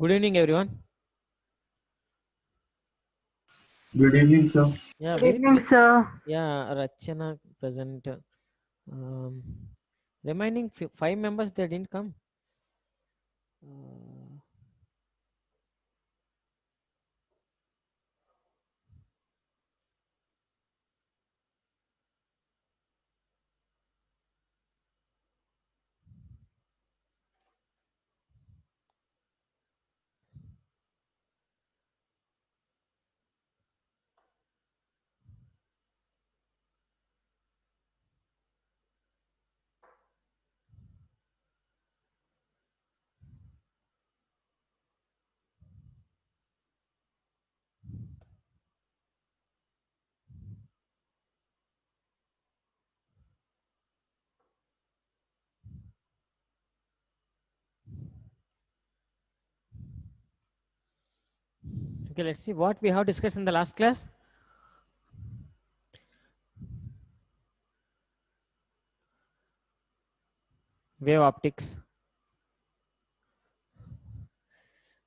Good evening, everyone. Good evening, sir. Yeah, Good evening, sir. yeah, Rachana present. Um, remaining five members they didn't come. Uh, okay, let's see what we have discussed in the last class. Wave optics.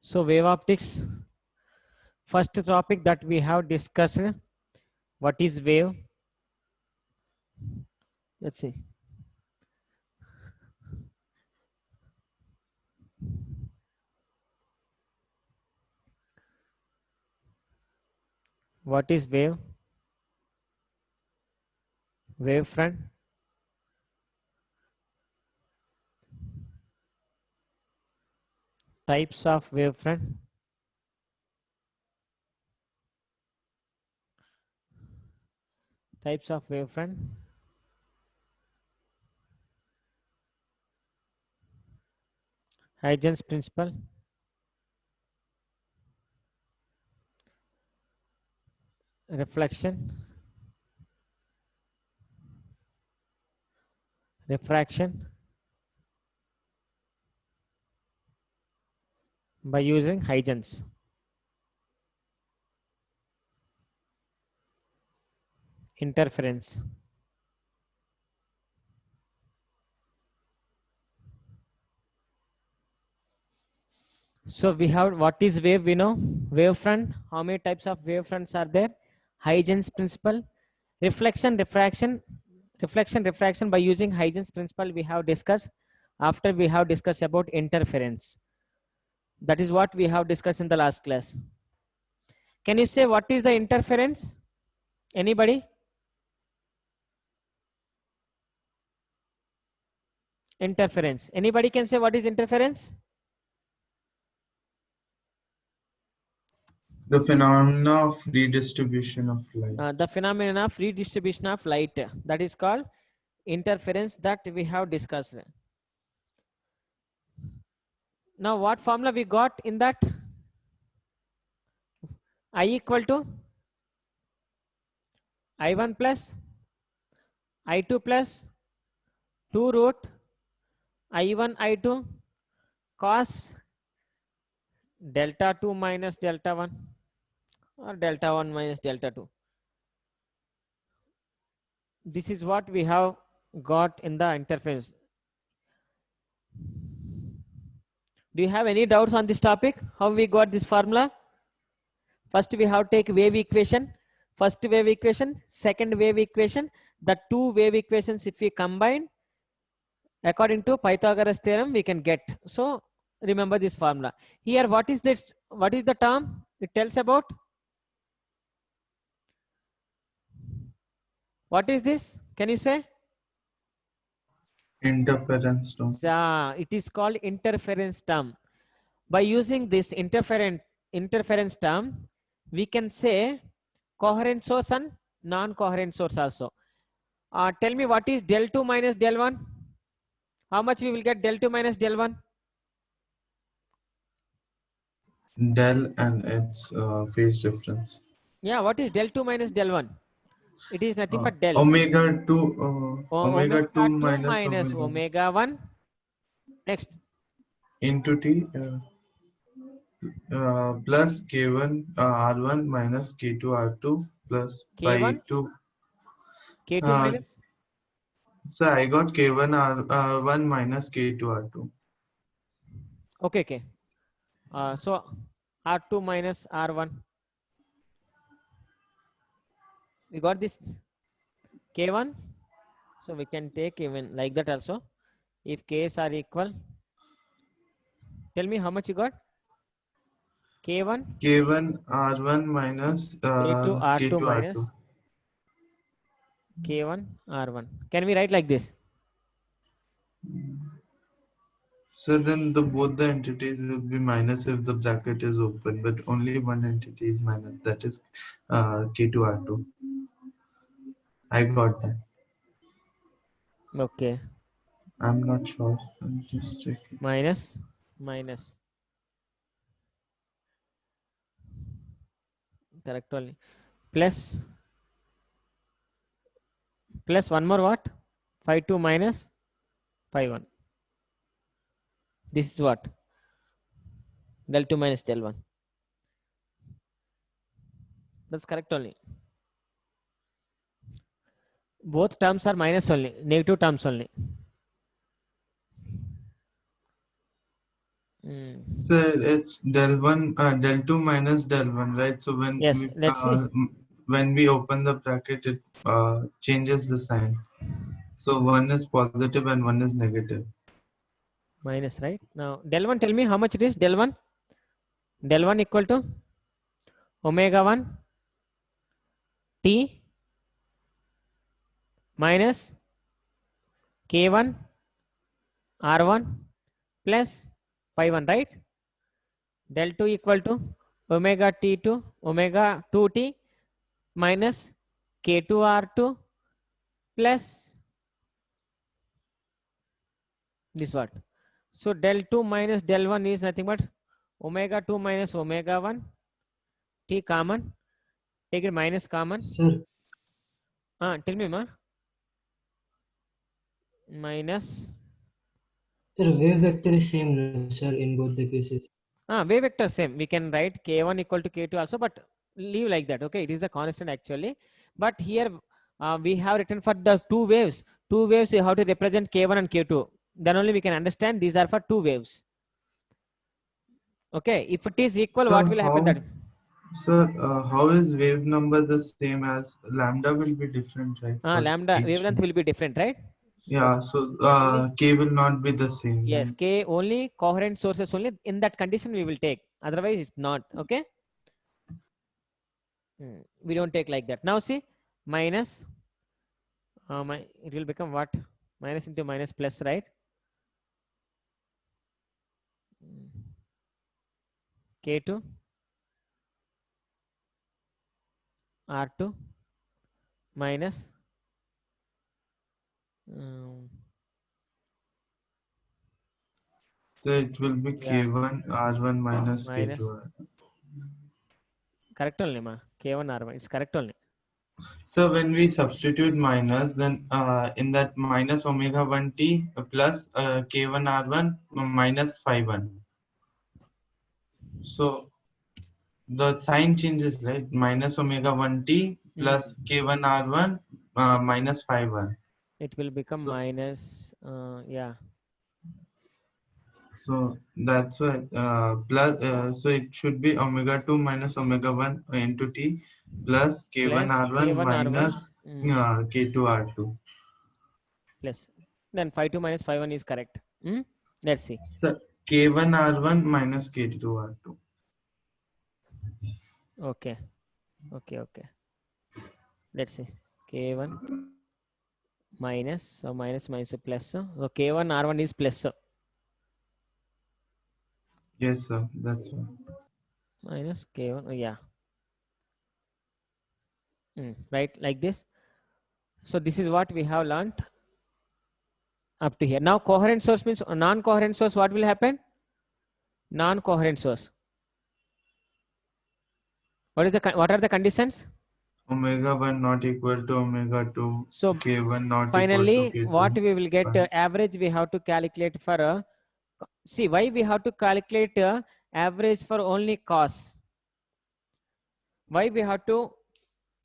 So wave optics. First topic that we have discussed. What is wave? Let's see. What is wave? Wavefront. Types of wavefront. Types of wavefront. Huygens principle. Reflection. Refraction. By using Huygens. Interference. So we have what is wave, we know. Wavefront. How many types of wavefronts are there? Huygens principle. Reflection, refraction. Reflection, refraction by using Huygens principle we have discussed. After we have discussed about interference. That is what we have discussed in the last class. Can you say what is the interference? Anybody? Interference. Anybody can say what is interference? The phenomena of redistribution of light. The phenomena of redistribution of light. That is called interference that we have discussed. Now what formula we got in that? I equal to I1 plus I2 plus 2 root I1 I2 cos delta 2 minus delta 1 or delta 1 minus delta 2. This is what we have got in the interference. Do you have any doubts on this topic? How we got this formula? First we have take wave equation. First wave equation, second wave equation. The two wave equations if we combine according to Pythagoras theorem we can get. So remember this formula. Here what is this? What is the term? It tells about. What is this? Can you say? Interference term. It is called interference term. By using this interference term, we can say coherent source and non-coherent source also. Tell me what is del 2 minus del 1? How much we will get del 2 minus del 1? Del and its phase difference. Yeah, what is del 2 minus del 1? It is nothing but del. Omega 2, omega 2 minus omega 1. Next. Into T plus K1 R1 minus K2 R2 plus K1, pi 2. K2 Uh, minus. so I got K1 R1 minus K2 R2. Okay, okay. So R2 minus R1. We got this K1. So we can take even like that also. If K's are equal, tell me how much you got? K1, K1 R1 minus K2 R2 K2 R2. minus K1 R1. Can we write like this? So then both the entities will be minus if the bracket is open, but only one entity is minus. That is K2 R2. I got that. Okay. I'm not sure. I'm just checking. Minus, minus. Correct only. Plus, plus one more what? Phi 2 minus Phi 1. This is what? Del 2 minus del 1. That's correct only. Both terms are minus only, negative terms only. So it's del 1, del 2 minus del 1, right? So Yes, let's see. when we open the bracket, it changes the sign. So one is positive and one is negative. Minus, right? Now, del 1, tell me how much it is, del 1? Del 1 equal to omega 1 t minus k1 r1 plus phi 1, right? Del 2 equal to omega t2 omega 2t minus k2 r2 plus this what? So del 2 minus del 1 is nothing but omega 2 minus omega 1 t common, take it minus common. Sir, Tell me ma. Minus sir, wave vector is same, no, sir, in both the cases. wave vector same. We can write k1 equal to k2 also, but leave like that. Okay, it is the constant actually. But here we have written for the two waves. Two waves you have to represent k1 and k2. Then only we can understand these are for two waves. Okay, if it is equal, what will happen? That Sir, how is wave number the same as lambda will be different, right? For lambda each wavelength will be different, right? Yeah, so only, K will not be the same. yes, Right? k only coherent sources only. In that condition we will take. Otherwise it's not. Okay. We don't take like that. Now see, minus it will become what? Minus into minus plus, right? K2 R2 minus So it will be yeah, K1 R1 minus minus K2 R. correct only ma. K1 R1, it's correct only. So when we substitute minus, then in that minus omega 1t plus K1 R1 minus phi 1. So the sign changes, right? Minus omega 1t plus K1 R1 minus phi 1. It will become So minus yeah. So that's why plus so it should be omega 2 minus omega 1 into t plus k1 Plus r1 K1 R1 minus k2 r2. plus then phi 2 minus phi 1 is correct. Let's see. So k1 r1 minus k2 r2. Okay. Let's see. K1 minus, so minus minus plus. So K1 R1 is plus. Yes, sir. That's one. Minus K1. Yeah. Right, like this. So this is what we have learned up to here. Now coherent source means non-coherent source. What will happen? Non-coherent source. What are the conditions? Omega 1 not equal to omega 2. So K1 not finally, equal to k2. what we will get average we have to calculate for see why we have to calculate average for only cos. Why we have to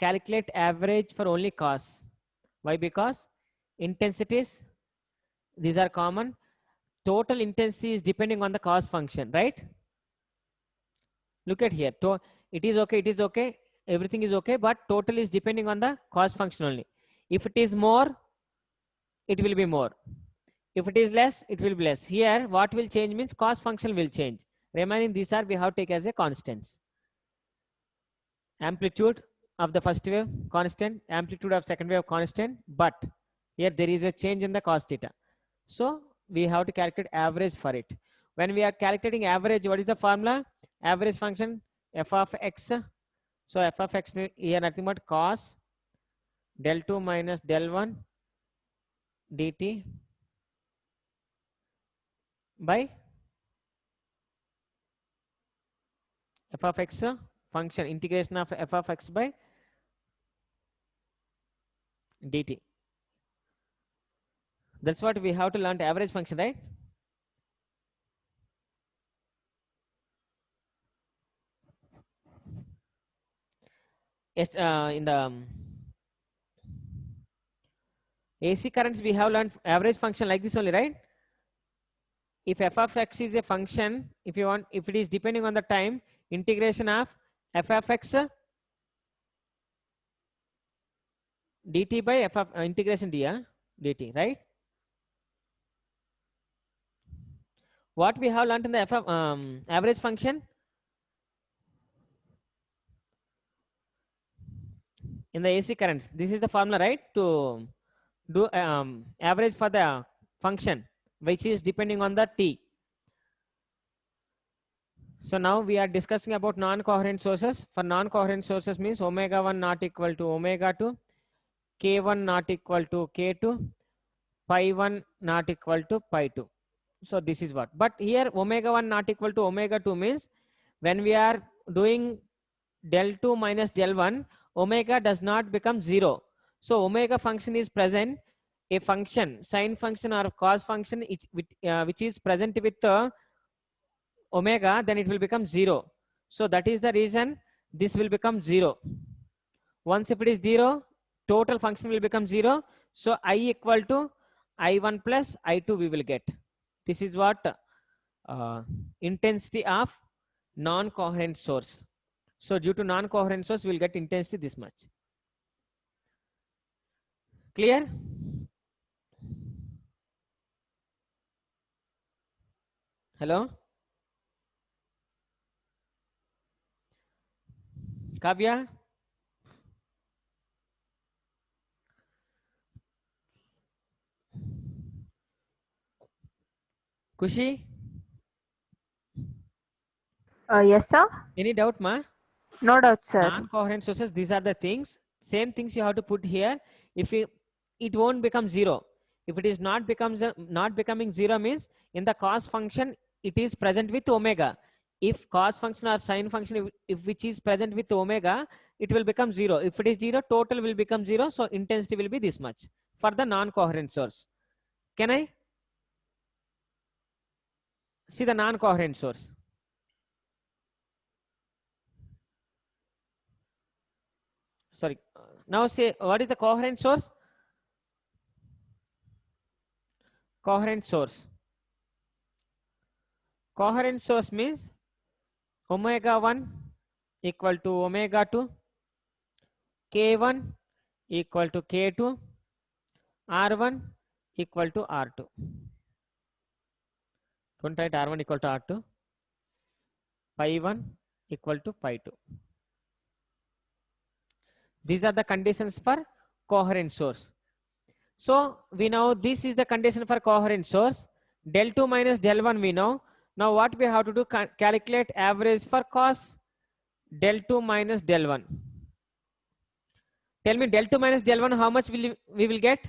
calculate average for only cos? Why? Because intensities, these are common. Total intensity is depending on the cos function, right? Look at here. It is okay. It is okay. Everything is okay. But total is depending on the cost function only. If it is more, it will be more. If it is less, it will be less. Here, what will change means cost function will change. Remaining these are we have to take as a constants. Amplitude of the first wave constant, amplitude of second wave constant, but here there is a change in the cos theta. So we have to calculate average for it. When we are calculating average, what is the formula? Average function f of x. So f of x here nothing but cos del 2 minus del 1 dt by f of x function, integration of f of x by dt. That's what we have to learn, the average function, right? Yes, in the AC currents we have learned average function like this only, right? If f of x is a function, if you want, if it is depending on the time, integration of f of x dt by f of integration dt, right? What we have learned in the f of average function, in the AC currents, this is the formula, right? To do average for the function which is depending on the t. So now we are discussing about non-coherent sources. For non-coherent sources means omega 1 not equal to omega 2, k1 not equal to k2, pi 1 not equal to pi 2. So this is what. But here omega 1 not equal to omega 2 means when we are doing del 2 minus del 1, omega does not become 0. So omega function is present. A function, sine function or cos function which is present with omega, then it will become 0. So that is the reason this will become 0. Once if it is 0, total function will become 0. So I equal to I1 plus I2 we will get. This is what intensity of non-coherent source. So due to non-coherent source, we will get intensity this much. Clear? Hello? Kavya? Kushi? Yes, sir. Any doubt, ma? No doubt, sir. Non-coherent sources, these are the things. Same things you have to put here. If it won't become 0. If it is not becoming 0 means in the cos function it is present with omega. If cos function or sine function if which is present with omega, it will become 0. If it is 0, total will become 0. So intensity will be this much for the non-coherent source. Can I see the non-coherent source? Sorry. Now say what is the coherent source? Coherent source. Coherent source means omega 1 equal to omega 2, k1 equal to k2, r1 equal to r2. Don't write r1 equal to r2. Pi 1 equal to pi 2. These are the conditions for coherent source. So we know this is the condition for coherent source. Del 2 minus del 1 we know. Now what we have to do, calculate average for cos del 2 minus del 1. Tell me del 2 minus del 1 how much we will get?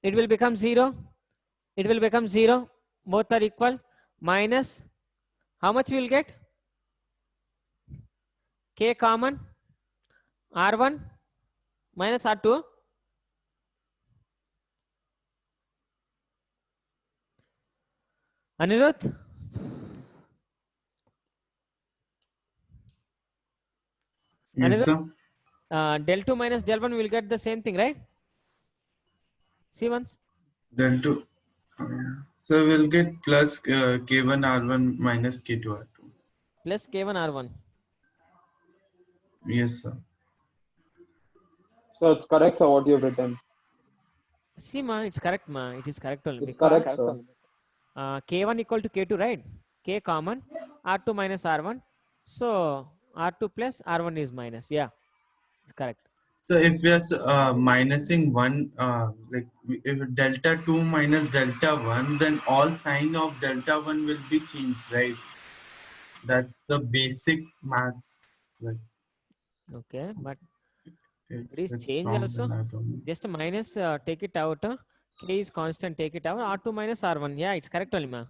It will become 0. It will become 0. Both are equal. Minus how much we will get? K common. R1 minus R2. Anirudh? Yes, sir. Del 2 minus del 1 will get the same thing, right? See once. Del 2. So we'll get plus K1 R1 minus K2 R2. Plus K1 R1. Yes, sir. So it's correct, sir, what you've written. See, ma, it's correct, ma. It is correct only It's because correct, sir. K1 equal to K2, right? K common, R2 minus R1. So R2 plus R1 is minus. Yeah, it's correct. So if we are minusing one, like if delta 2 minus delta 1, then all sign of delta 1 will be changed, right? That's the basic maths. Like Okay, but if there is it's change wrong, also. then I don't know. Just minus, take it out. K is constant, take it out. R2 minus R1. Yeah, it's correct only, ma.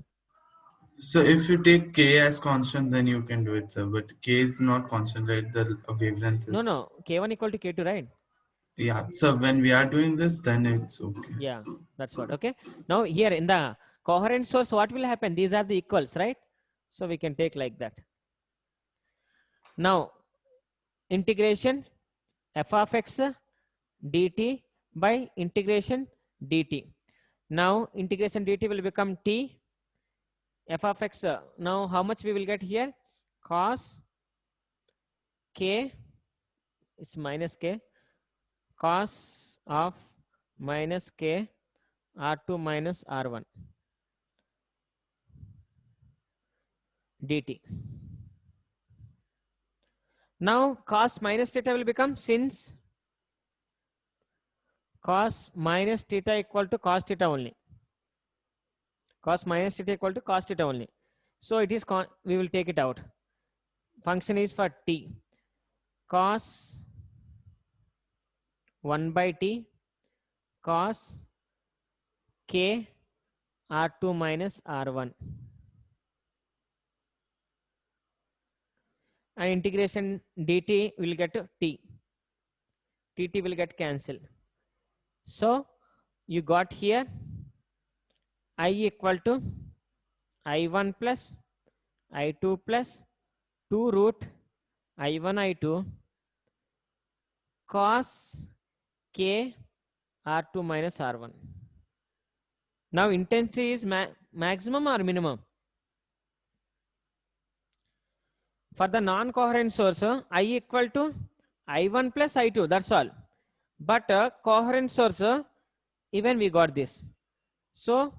So if you take K as constant, then you can do it, sir. But K is not constant, right? The wavelength is. No, K1 equal to K2, right? Yeah. So when we are doing this, then it's okay. Yeah, that's what. Okay. Now here in the coherent source, what will happen? These are the equals, right? So we can take like that. Now integration f of x dt by integration dt. Now integration dt will become t f of x. Now how much we will get here? Cos k, it's minus k, cos of minus k r2 minus r1 dt. Now cos minus theta will become, since cos minus theta equal to cos theta only. Cos minus theta equal to cos theta only. So it is, we will take it out. Function is for t. Cos 1 by t cos k r2 minus r1. And integration dt will get to t. Tt will get cancelled. So you got here I equal to I1 plus I2 plus 2 root I1 I2 cos k R2 minus R1. Now intensity is maximum or minimum? For the non-coherent source, I equal to I1 plus I2, that's all. But coherent source, even we got this. So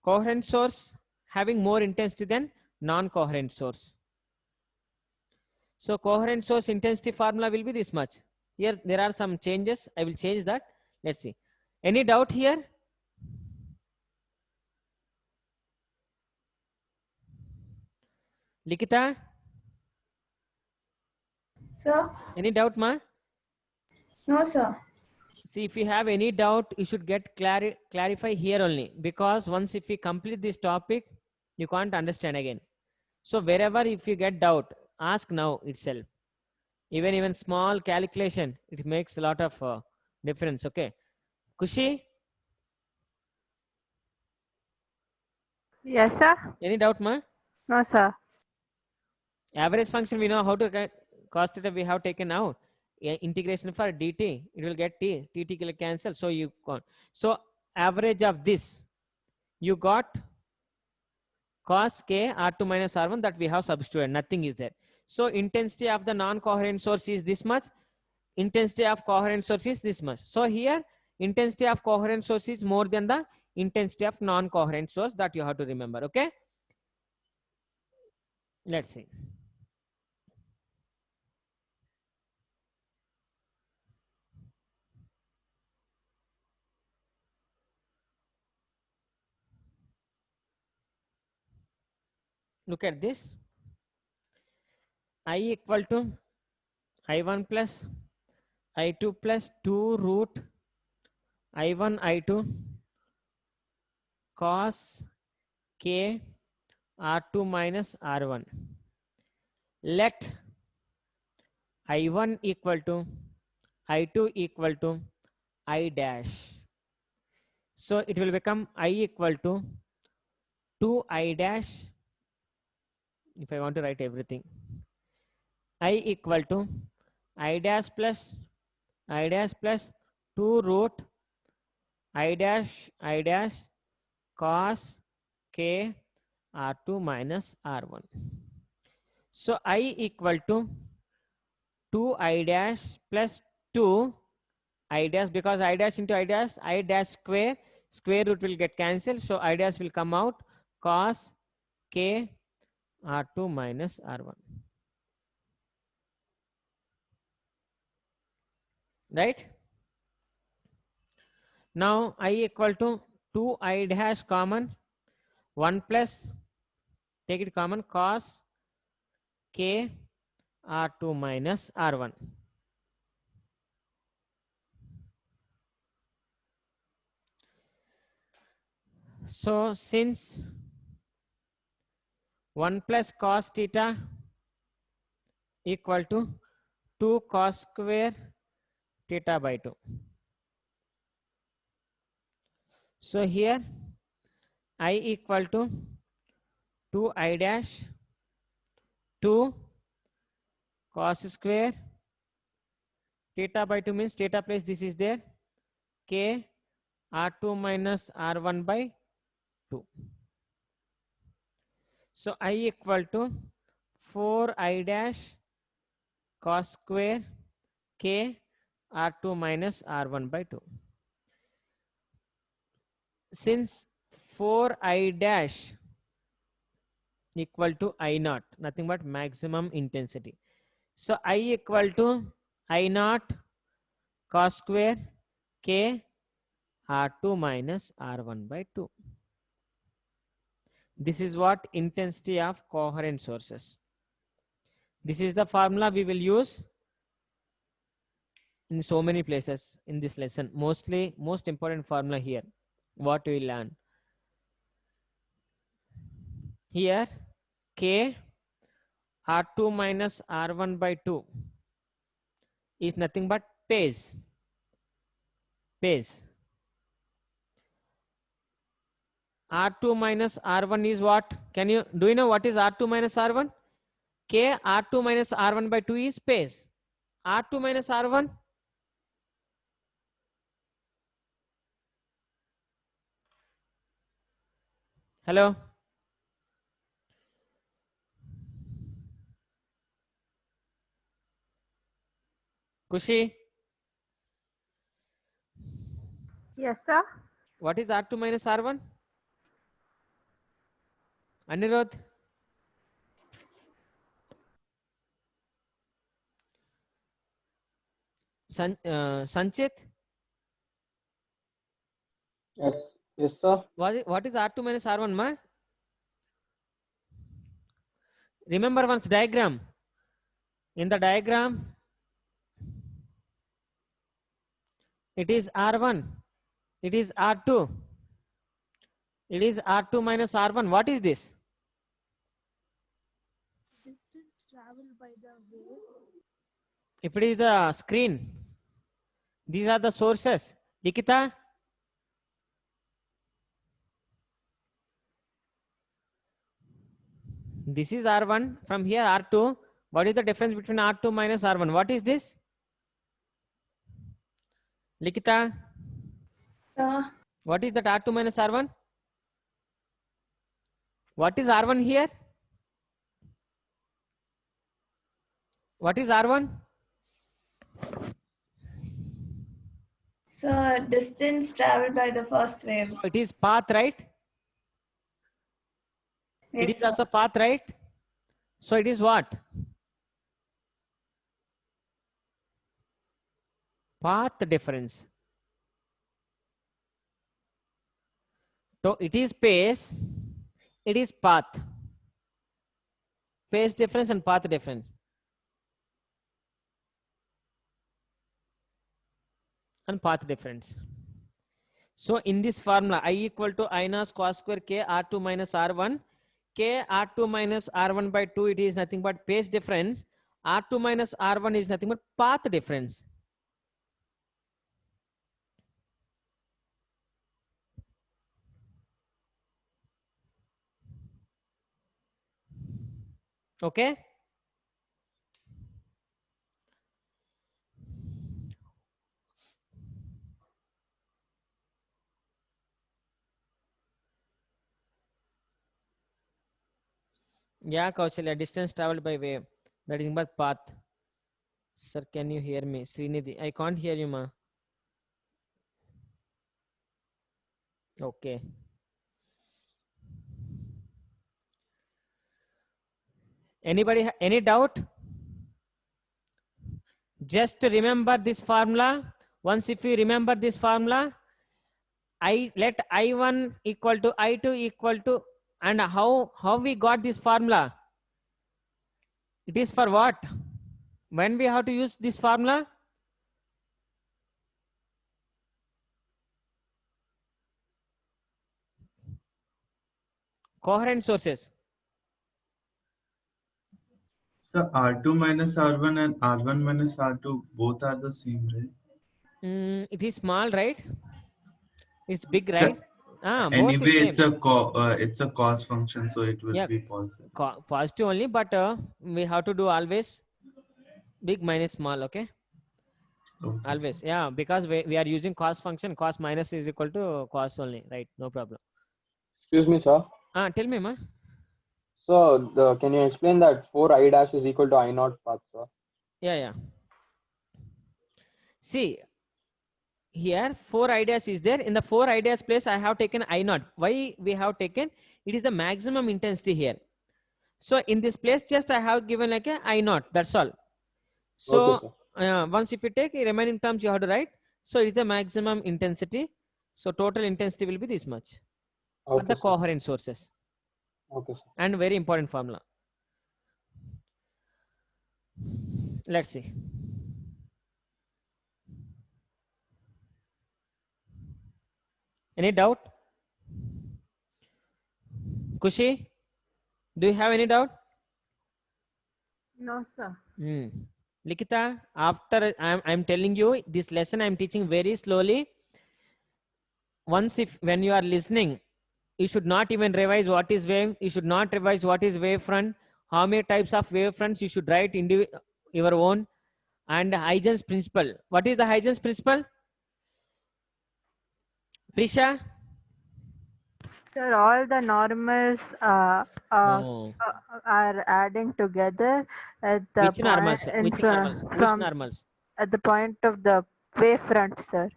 coherent source having more intensity than non-coherent source. So coherent source intensity formula will be this much. Here there are some changes. I will change that. Let's see. Any doubt here? Likita? Sir? Any doubt, ma? No, sir. See, if you have any doubt, you should get clarify here only, because once if we complete this topic, you can't understand again. So wherever if you get doubt, ask now itself. Even small calculation, it makes a lot of difference. Okay, Kushi, Yes, sir. any doubt, ma? No, sir. Average function we know how to get. Cos theta we have taken out. Integration for dt, it will get t. Tt will cancel. So you can. So average of this, you got cos k r2 minus r1, that we have substituted. Nothing is there. So intensity of the non-coherent source is this much. Intensity of coherent source is this much. So here intensity of coherent source is more than the intensity of non-coherent source, that you have to remember. Okay. Let's see. Look at this. I equal to I1 plus I2 plus 2 root I1 I2 cos k R2 minus R1. Let I1 equal to I2 equal to I dash. So it will become I equal to 2I dash. If I want to write everything, I equal to I dash plus 2 root I dash cos K R2 minus R1. So I equal to 2I dash plus 2 I dash, because I dash into I dash square root will get cancelled. So I dash will come out cos K R2 minus R1. Right? Now I equal to 2I dash common, 1 plus, take it common, cos K R2 minus R1. So since 1 plus cos theta equal to 2 cos square theta by 2. So here I equal to 2I dash 2 cos square theta by 2 means theta place this is there, K R2 minus R1 by 2. So I equal to 4I dash cos square K R2 minus R1 by 2. Since 4I dash equal to I naught, nothing but maximum intensity. So I equal to I naught cos square K R2 minus R1 by 2. This is what intensity of coherent sources. This is the formula we will use in so many places in this lesson. Mostly, most important formula here, what we learn. Here, K R2 minus R1 by 2 is nothing but phase. Phase. R2 minus R1 is what? Do you know what is R2 minus R1? K R2 minus R1 by 2 is phase. R2 minus R1. Hello? Kushi? Yes, sir. What is R2 minus R1? Anirudh? Sanchit? Yes, yes, sir. What is R2 minus R1, ma? Remember one's diagram. In the diagram, it is R1. It is R2. It is R2 minus R1. What is this? Distance traveled by the wave. If it is the screen, these are the sources. Likita? This is R1. From here R2. What is the difference between R2 minus R1? What is this? Likita? Sir, What is that R2 minus R1? What is R1 here? What is R1? sir, distance traveled by the first wave. So it is path, right? It Yes, is sir. also path, right? So it is what? Path difference. So it is pace, it is path. Pace difference and path difference. And path difference. So in this formula, I equal to I naught cos square K R2 minus R1. K R2 minus R1 by 2, it is nothing but pace difference. R2 minus R1 is nothing but path difference. Okay? Yeah, Kaushalya, distance traveled by wave. That is but path. Sir, can you hear me? Srinidhi, I can't hear you, ma. Okay. Anybody, any doubt? Just remember this formula. Once if you remember this formula, I let I1 equal to I2 equal to, and how we got this formula? It is for what? When we have to use this formula? Coherent sources. So R2 minus R1 and R1 minus R2 both are the same, right? It is small, right? It's big, So right? Both anyway, is same. it's a cos function, so it will Yeah, be positive. positive only, but we have to do always big minus small, okay? Okay, Always, yeah, because we are using cos function, cos minus is equal to cos only, right? No problem. Excuse me, sir. Tell me, ma. So, can you explain that 4 I dash is equal to I naught path, sir? Yeah. See, here 4 ideas is there. In the 4 ideas place, I have taken I naught. Why we have taken? It is the maximum intensity here. So in this place, just I have given like a I naught. That's all. Okay, So sir. once if you take remaining terms, you have to write. So it's the maximum intensity. So total intensity will be this much for Okay, the sir. coherent sources. Okay, sir. And very important formula. Let's see. Any doubt? Kushi, do you have any doubt? No, sir. Likita, after I'm telling you this lesson, I'm teaching very slowly. Once when you are listening, you should not even revise what is wave. You should not revise what is wavefront. How many types of wavefronts you should write your own. And Huygens principle. What is the Huygens principle? Prisha? Sir, all the normals No. are adding together at the Which point normals? Which normals? Which from normals? at the point of the wavefront, sir.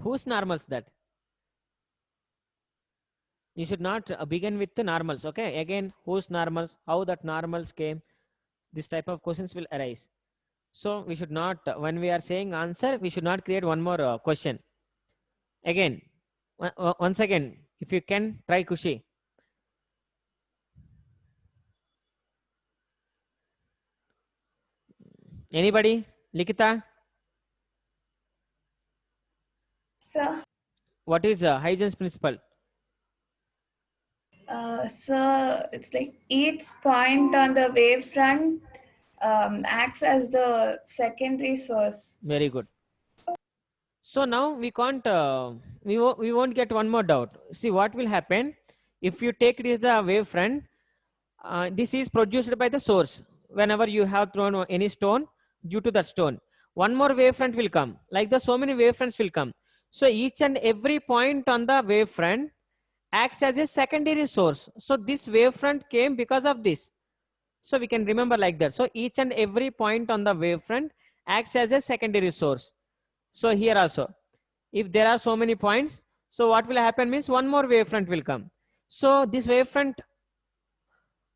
Whose normals that? You should not begin with the normals. Okay. Again, whose normals? How that normals came? This type of questions will arise. So we should not, when we are saying answer, we should not create one more question. Again, once again, if you can, try Kushi. Anybody? Likita? So, What is Huygens principle? so it's like each point on the wavefront acts as the secondary source. Very good. So now we can't, we won't get one more doubt. See what will happen if you take it as the wavefront. This is produced by the source. Whenever you have thrown any stone, due to the stone, one more wavefront will come. Like the so many wavefronts will come. So each and every point on the wavefront acts as a secondary source. So this wavefront came because of this. So we can remember like that. So each and every point on the wavefront acts as a secondary source. So here also, if there are so many points, so what will happen means one more wavefront will come. So this wavefront,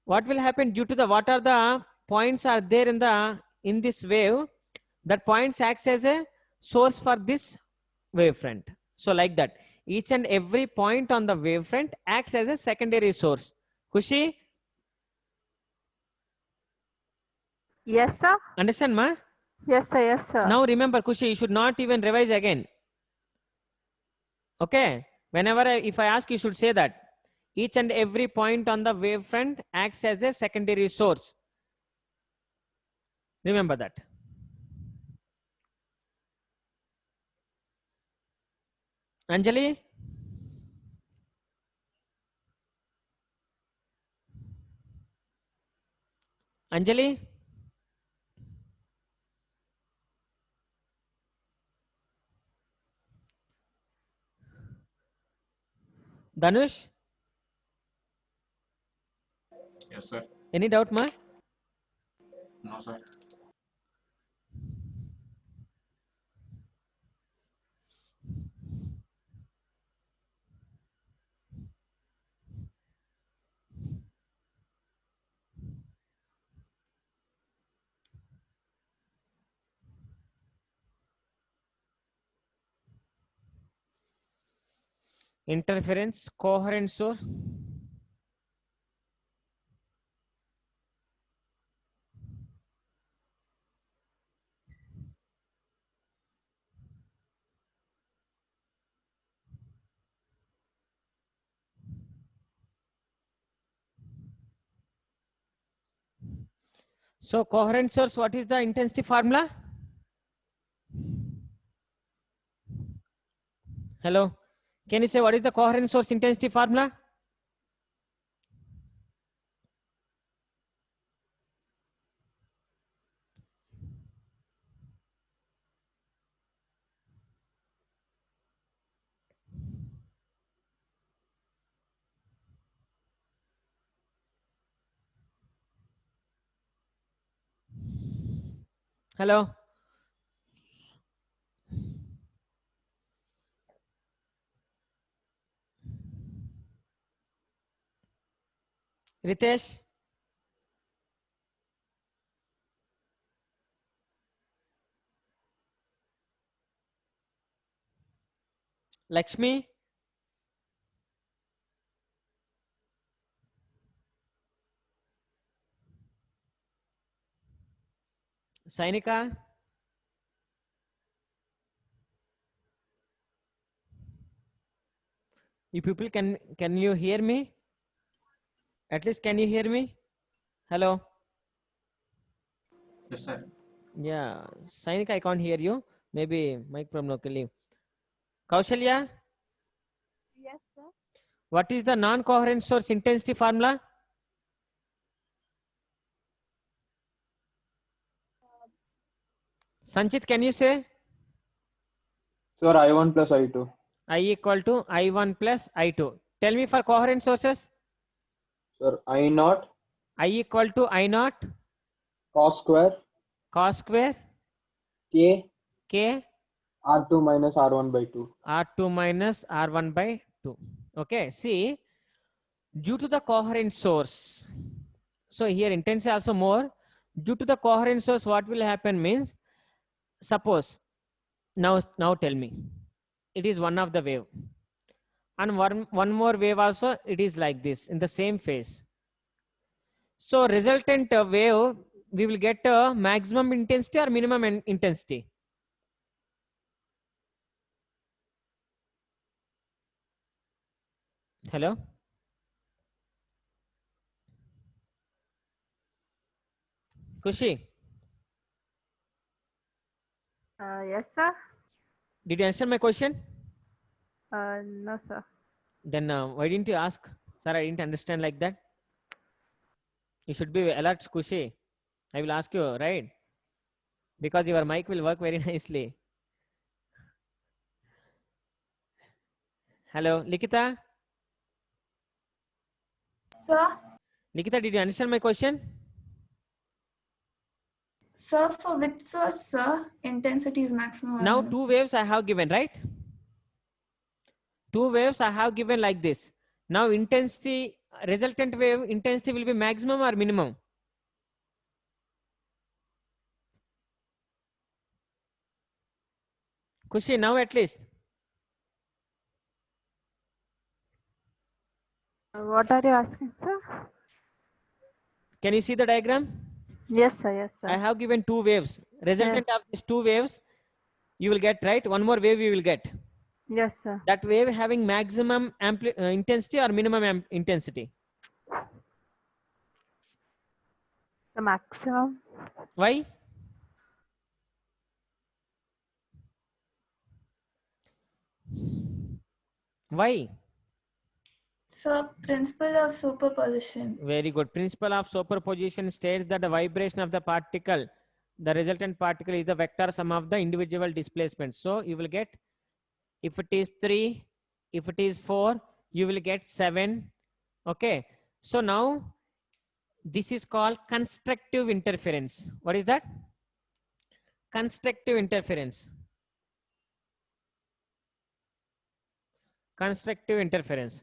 what will happen due to the, what are the points are there in this wave, that points acts as a source for this wavefront. So like that, each and every point on the wavefront acts as a secondary source. Kushi, Yes, sir. understand ma? Yes, sir. Yes, sir. Now remember Kushi, you should not even revise again. Okay, whenever if I ask, you should say that each and every point on the wavefront acts as a secondary source. Remember that. Anjali? Anjali? Dhanush? Yes, sir. Any doubt, ma? No, sir. Interference, coherent source. So coherent source, what is the intensity formula? Hello, can you say what is the coherent source intensity formula? Hello. Ritesh. Lakshmi. Sainika. You people can you hear me? At least can you hear me? Hello. Yes, sir. Yeah, Sainika, I can't hear you. Maybe mic problem locally. Kaushalya, Yes, sir. what is the non-coherent source intensity formula? Sanchit, can you say? Sir, I1 plus I2. I equal to I1 plus I2. Tell me for coherent sources. Sir, I0 I equal to I0 cos square cos square K K R2 minus R1 by 2. R2 minus R1 by 2. Okay, see, due to the coherent source, so here intensity also more. Due to the coherent source, what will happen means, suppose, now tell me, it is one of the wave. And one more wave also, it is like this, in the same phase. So resultant wave, we will get a maximum intensity or minimum intensity. Hello? Kushi, Yes, sir. did you answer my question? No, sir. Then why didn't you ask? Sir, I didn't understand like that. You should be alert, Kushi. I will ask you, right? Because your mic will work very nicely. Hello, Likita? Sir, Likita, did you understand my question? sir, for which source, sir, intensity is maximum or Now minimum? two waves I have given, right? Two waves I have given like this. Now intensity, resultant wave intensity will be maximum or minimum? Kushi, now at least. What are you asking, sir? Can you see the diagram? Yes, sir. Yes, I sir. have given two waves. Resultant of these two waves, you will get, right? One more wave you will get. Yes, sir. That wave having maximum intensity or minimum intensity? The maximum. Why? Why? So, principle of superposition. Very good. Principle of superposition states that the vibration of the particle, the resultant particle, is the vector sum of the individual displacements. So you will get, if it is 3, if it is 4, you will get 7. Okay. So now This is called constructive interference. What is that? Constructive interference. Constructive interference.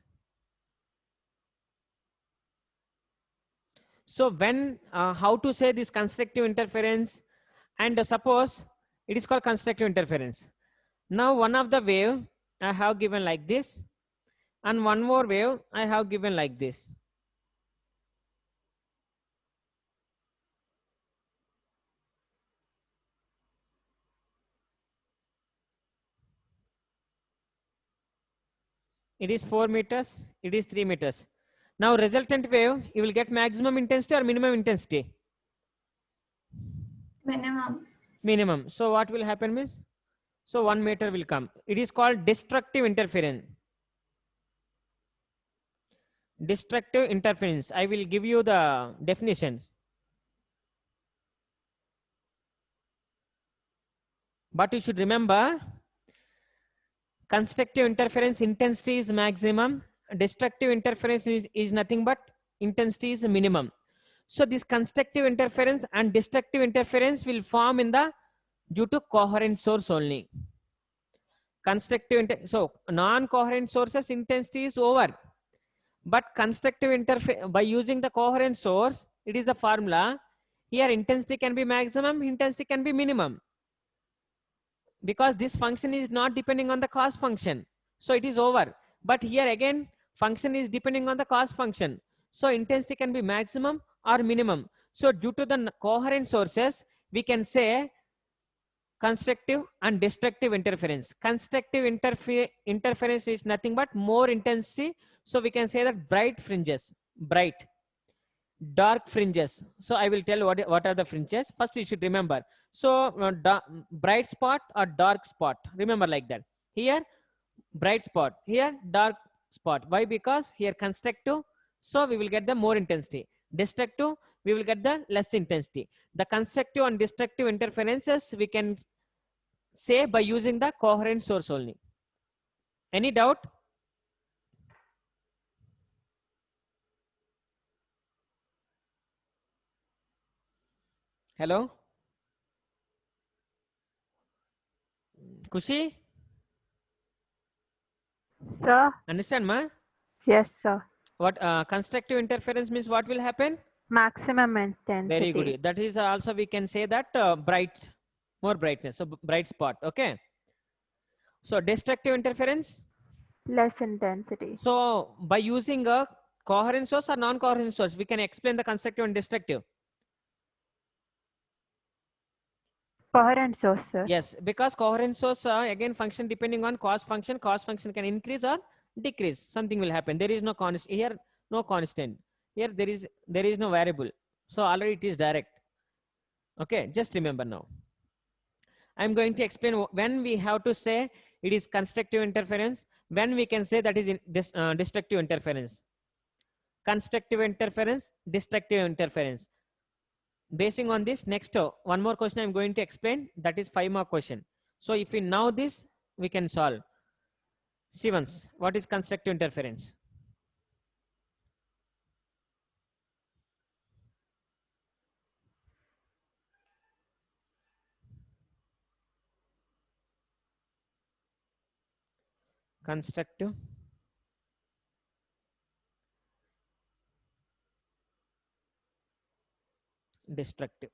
So when, how to say this constructive interference, and suppose it is called constructive interference. Now one of the wave I have given like this, and one more wave I have given like this. It is 4 meters, it is 3 meters. Now resultant wave, you will get maximum intensity or minimum intensity? Minimum. Minimum. So what will happen means, so 1 meter will come. It is called destructive interference. Destructive interference. I will give you the definition. But you should remember, constructive interference intensity is maximum. Destructive interference is nothing but intensity is minimum. So this constructive interference and destructive interference will form in the due to coherent source only. So non-coherent sources intensity is over, but constructive interference by using the coherent source, it is the formula. Here intensity can be maximum, intensity can be minimum, because this function is not depending on the cos function, so it is over. But here again function is depending on the cos function, so intensity can be maximum or minimum. So due to the coherent sources, we can say constructive and destructive interference. Constructive interference is nothing but more intensity, so we can say that bright fringes, bright, dark fringes. So I will tell what are the fringes. First you should remember. So bright spot or dark spot, remember like that. Here bright spot, here dark spot. Why? Because here constructive, so we will get the more intensity. Destructive, we will get the less intensity. The constructive and destructive interferences we can say by using the coherent source only. Any doubt? Hello? Kushi? Sir? Understand, ma? Yes, sir. What constructive interference means? What will happen? Maximum intensity. Very good. That is also we can say that bright, more brightness. So bright spot. Okay. So destructive interference. Less intensity. So by using a coherent source or non-coherent source, we can explain the constructive and destructive. Coherent source, sir. Yes, because coherent source again function depending on cos function. Cos function can increase or decrease. Something will happen. There is no constant here. No constant. Here there is no variable. So already it is direct. Okay, just remember now. I'm going to explain when we have to say it is constructive interference, when we can say that is destructive interference. Constructive interference, destructive interference. Basing on this, next one more question I'm going to explain, that is 5 mark question. So if we know this, we can solve. See once, what is constructive interference? Constructive, destructive.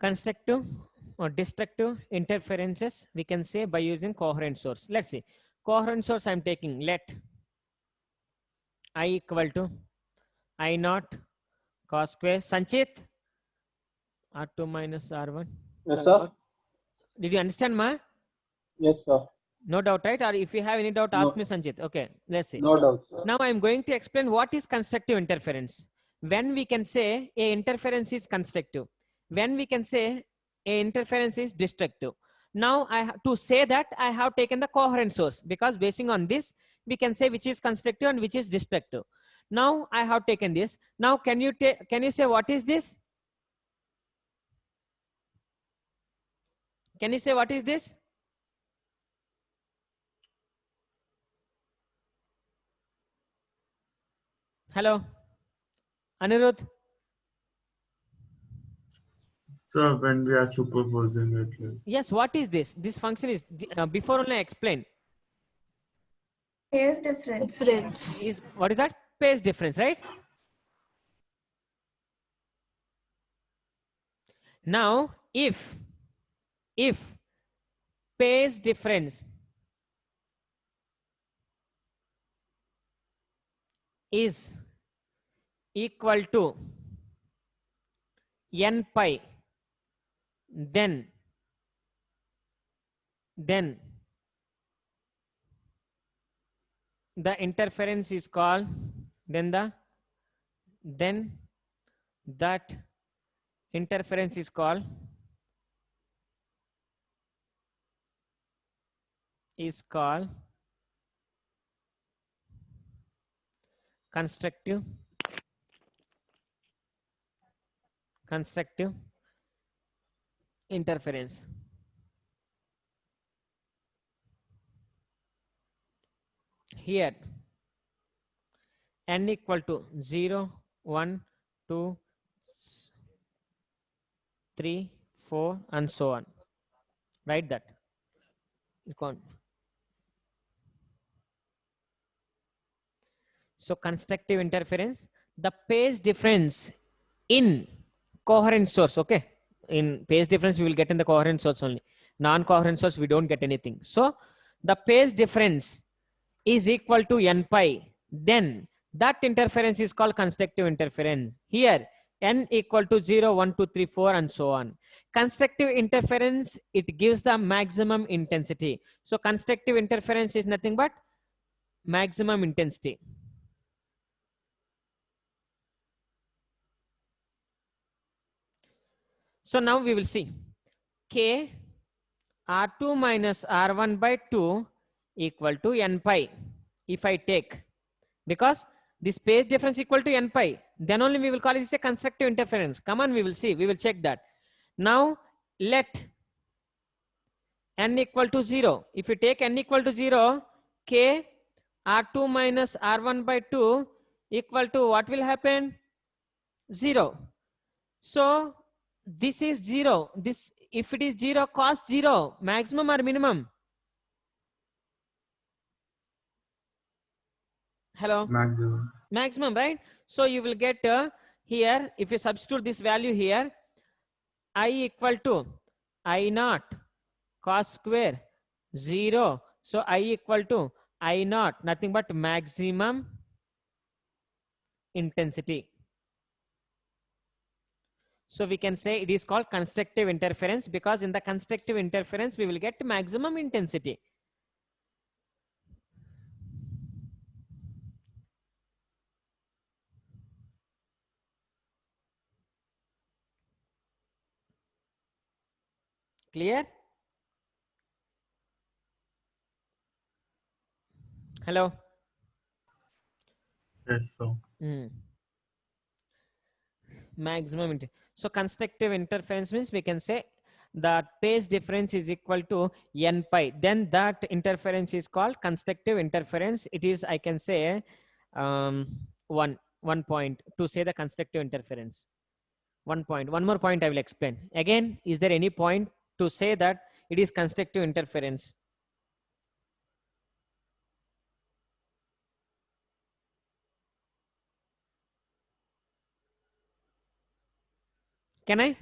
Constructive or destructive interferences we can say by using coherent source. Let's see, coherent source I'm taking, let I equal to I naught cos square. Sanchit, R2 minus R1. Yes, sir. Did you understand, ma? Yes, sir. No doubt, right? Or if you have any doubt, No. ask me, Sanchit. Okay, let's see. No doubt, sir. Now I'm going to explain what is constructive interference. When we can say a interference is constructive, when we can say a interference is destructive. Now to say that I have taken the coherent source, because basing on this we can say which is constructive and which is destructive. Now I have taken this. Now can you say what is this? Can you say what is this? Hello, Anirudh. So when we are superposing it, like, Yes, what is this? This function is before only I explained. Phase difference. Difference. Is what is that? Phase difference, right? Now, if phase difference is equal to n pi, then the interference is called, then that interference is called constructive interference. Here n equal to 0, 1, 2, 3, 4 and so on. Write that. You can't. So constructive interference, the phase difference in coherent source, okay? In phase difference, we will get in the coherent source only. Non-coherent source, we don't get anything. So the phase difference is equal to n pi. Then that interference is called constructive interference. Here, n equal to 0, 1, 2, 3, 4 and so on. Constructive interference, it gives the maximum intensity. So constructive interference is nothing but maximum intensity. So now we will see K R2 minus R1 by 2 equal to n pi. If I take, because this phase difference equal to n pi, then only we will call it a constructive interference. Come on, we will see, we will check that. Now let n equal to 0. If you take n equal to 0, K R2 minus R1 by 2 equal to what will happen? 0. So this is 0. This, if it is 0, cos 0, maximum or minimum? Hello? maximum. Maximum, right? So you will get here, if you substitute this value here, I equal to I naught cos square 0. So I equal to I naught, nothing but maximum intensity. So we can say it is called constructive interference, because in the constructive interference we will get maximum intensity. Clear? Hello? Yes, so Maximum so constructive interference means we can say that phase difference is equal to n pi, then that interference is called constructive interference. It is, I can say, one point to say the constructive interference. One more point I will explain again. Is there any point to say that it is constructive interference? Can I?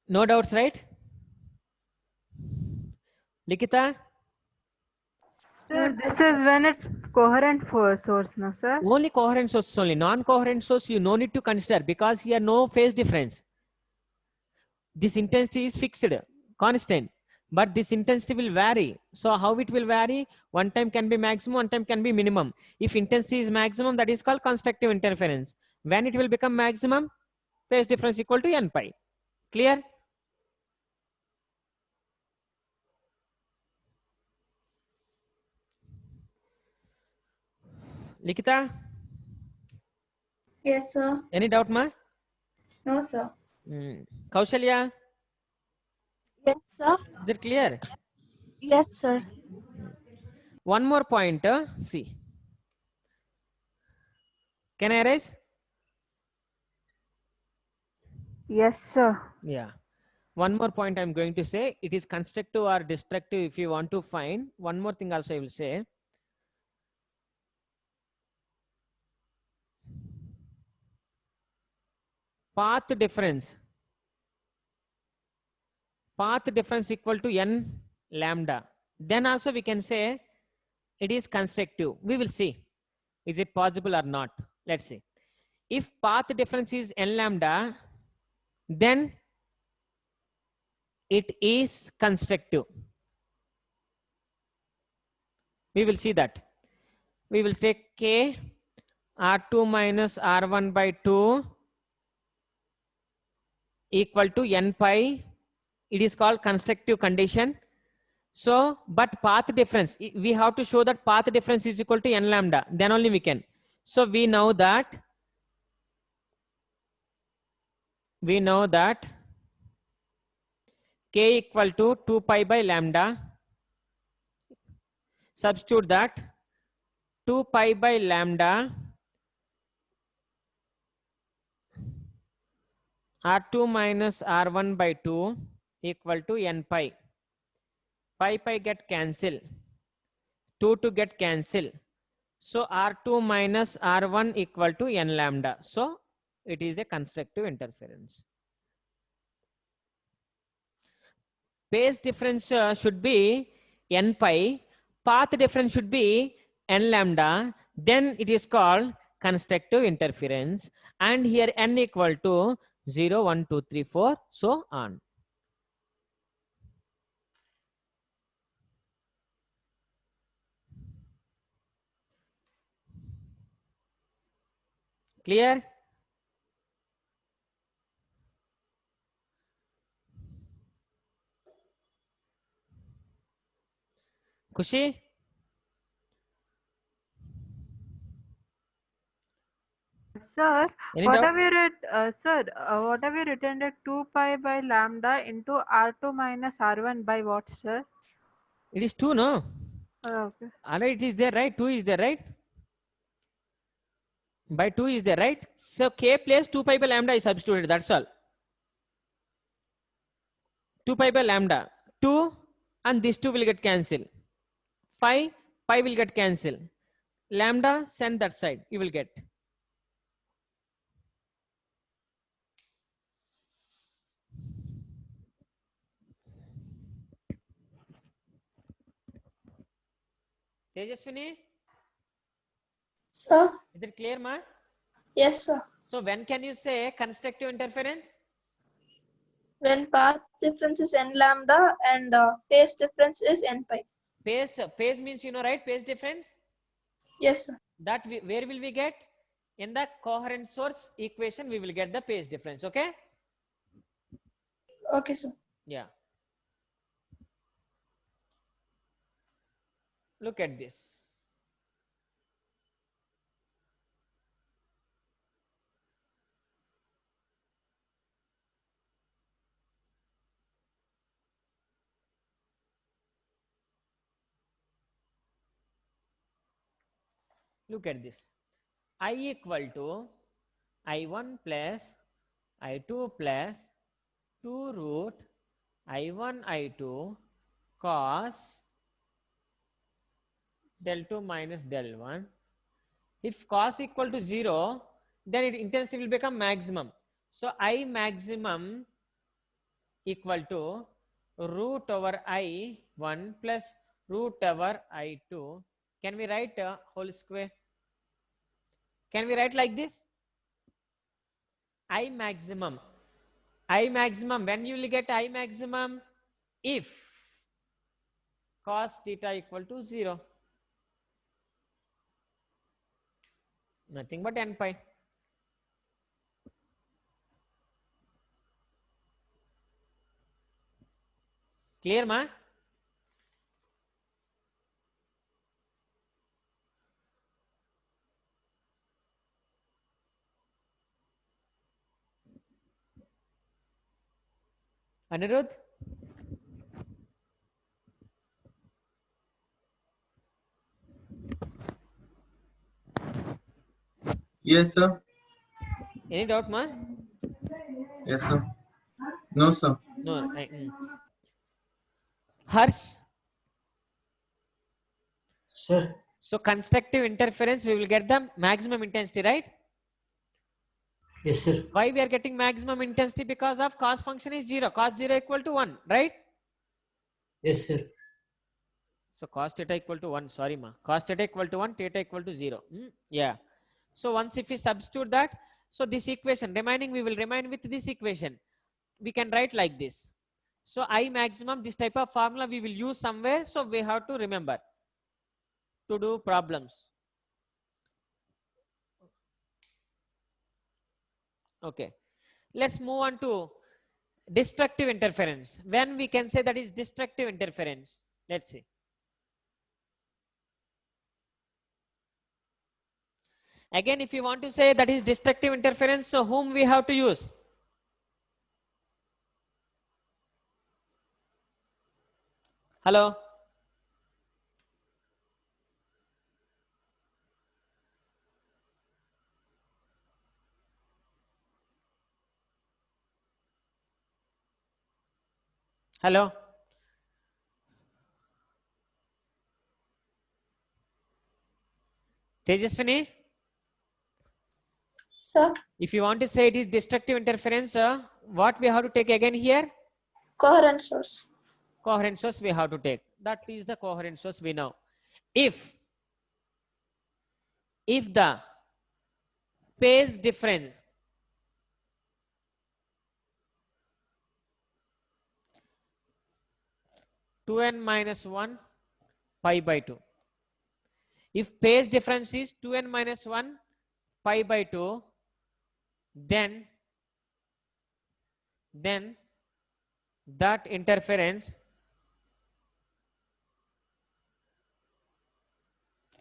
No doubts, right? Likita? Sir, this is when it's coherent for source, no, sir? Only coherent source only. Non-coherent source you no need to consider, because here no phase difference. This intensity is fixed, constant, but this intensity will vary. So how it will vary? One time can be maximum, one time can be minimum. If intensity is maximum, that is called constructive interference. When it will become maximum, phase difference equal to n pi. Clear? Likita? Yes, sir. Any doubt, ma? No, sir. Kaushalya, Yes, sir. is it clear? Yes, sir. One more point. See, can I erase? Yes, sir. Yeah. One more point I'm going to say. It is constructive or destructive if you want to find. One more thing also I will say. Path difference. Path difference equal to n lambda. Then also we can say it is constructive. We will see. Is it possible or not? Let's see. If path difference is n lambda, then it is constructive. We will see that. We will take k r2 minus r1 by 2 equal to n pi. It is called constructive condition. So, but path difference, we have to show that path difference is equal to n lambda. Then only we can. So we know that k equal to 2 pi by lambda. Substitute that 2 pi by lambda r2 minus r1 by 2 equal to n pi. Pi get cancel. 2 to get cancel. So r2 minus r1 equal to n lambda. So it is a constructive interference. Phase difference should be n pi. Path difference should be n lambda. Then it is called constructive interference. And here n equal to 0, 1, 2, 3, 4, so on. Clear? Kushi? Sir, Any what doubt? have you read, sir? What have you written that 2 pi by lambda into R2 minus R1 by what, sir? It is 2, no? Okay. Alright, it is there, right? 2 is there, right? By 2 is there, right? So k place 2 pi by lambda is substituted, that's all. 2 pi by lambda. 2 and this 2 will get cancelled. 5, pi will get cancelled. Lambda, send that side, you will get. Tejaswini, Sir, is it clear, ma? yes, sir. So when can you say constructive interference? When path difference is n lambda and phase difference is n pi. Phase means you know, right? Phase difference. Yes, sir. That where will we get? In the coherent source equation, we will get the phase difference. Okay? Okay, sir. Yeah. Look at this. Look at this. I equal to I1 plus I2 plus 2 root I1 I2 cos del 2 minus del 1. If cos equal to 0, then its intensity will become maximum. So I maximum equal to root over I1 plus root over I2. Can we write whole square? Can we write like this? I maximum. I maximum. When you will get I maximum? If cos theta equal to 0. Nothing but n pi. Clear, ma? Anirudh? Yes, sir. Any doubt, ma? Yes, sir. No, sir. No. Harsh? Sir, So constructive interference, we will get the maximum intensity, right? yes, sir. Why we are getting maximum intensity? Because of cos function is 0. Cos 0 equal to 1, right? Yes, sir. So cos theta equal to 1. Sorry, ma. Cos theta equal to 1, theta equal to 0. Yeah. So once if we substitute that, so this equation remaining, we will remain with this equation. We can write like this. So I maximum, this type of formula we will use somewhere. So we have to remember to do problems. Okay. Let's move on to destructive interference. When we can say that is destructive interference? Let's see. Again, if you want to say that is destructive interference, so whom we have to use? Hello? Hello? Tejaswini? Sir, If you want to say it is destructive interference, what we have to take again here? coherent source. Coherent source we have to take. That is the coherent source we know. If the phase difference two n minus 1 pi by 2. If phase difference is 2n minus 1 pi by 2, then that interference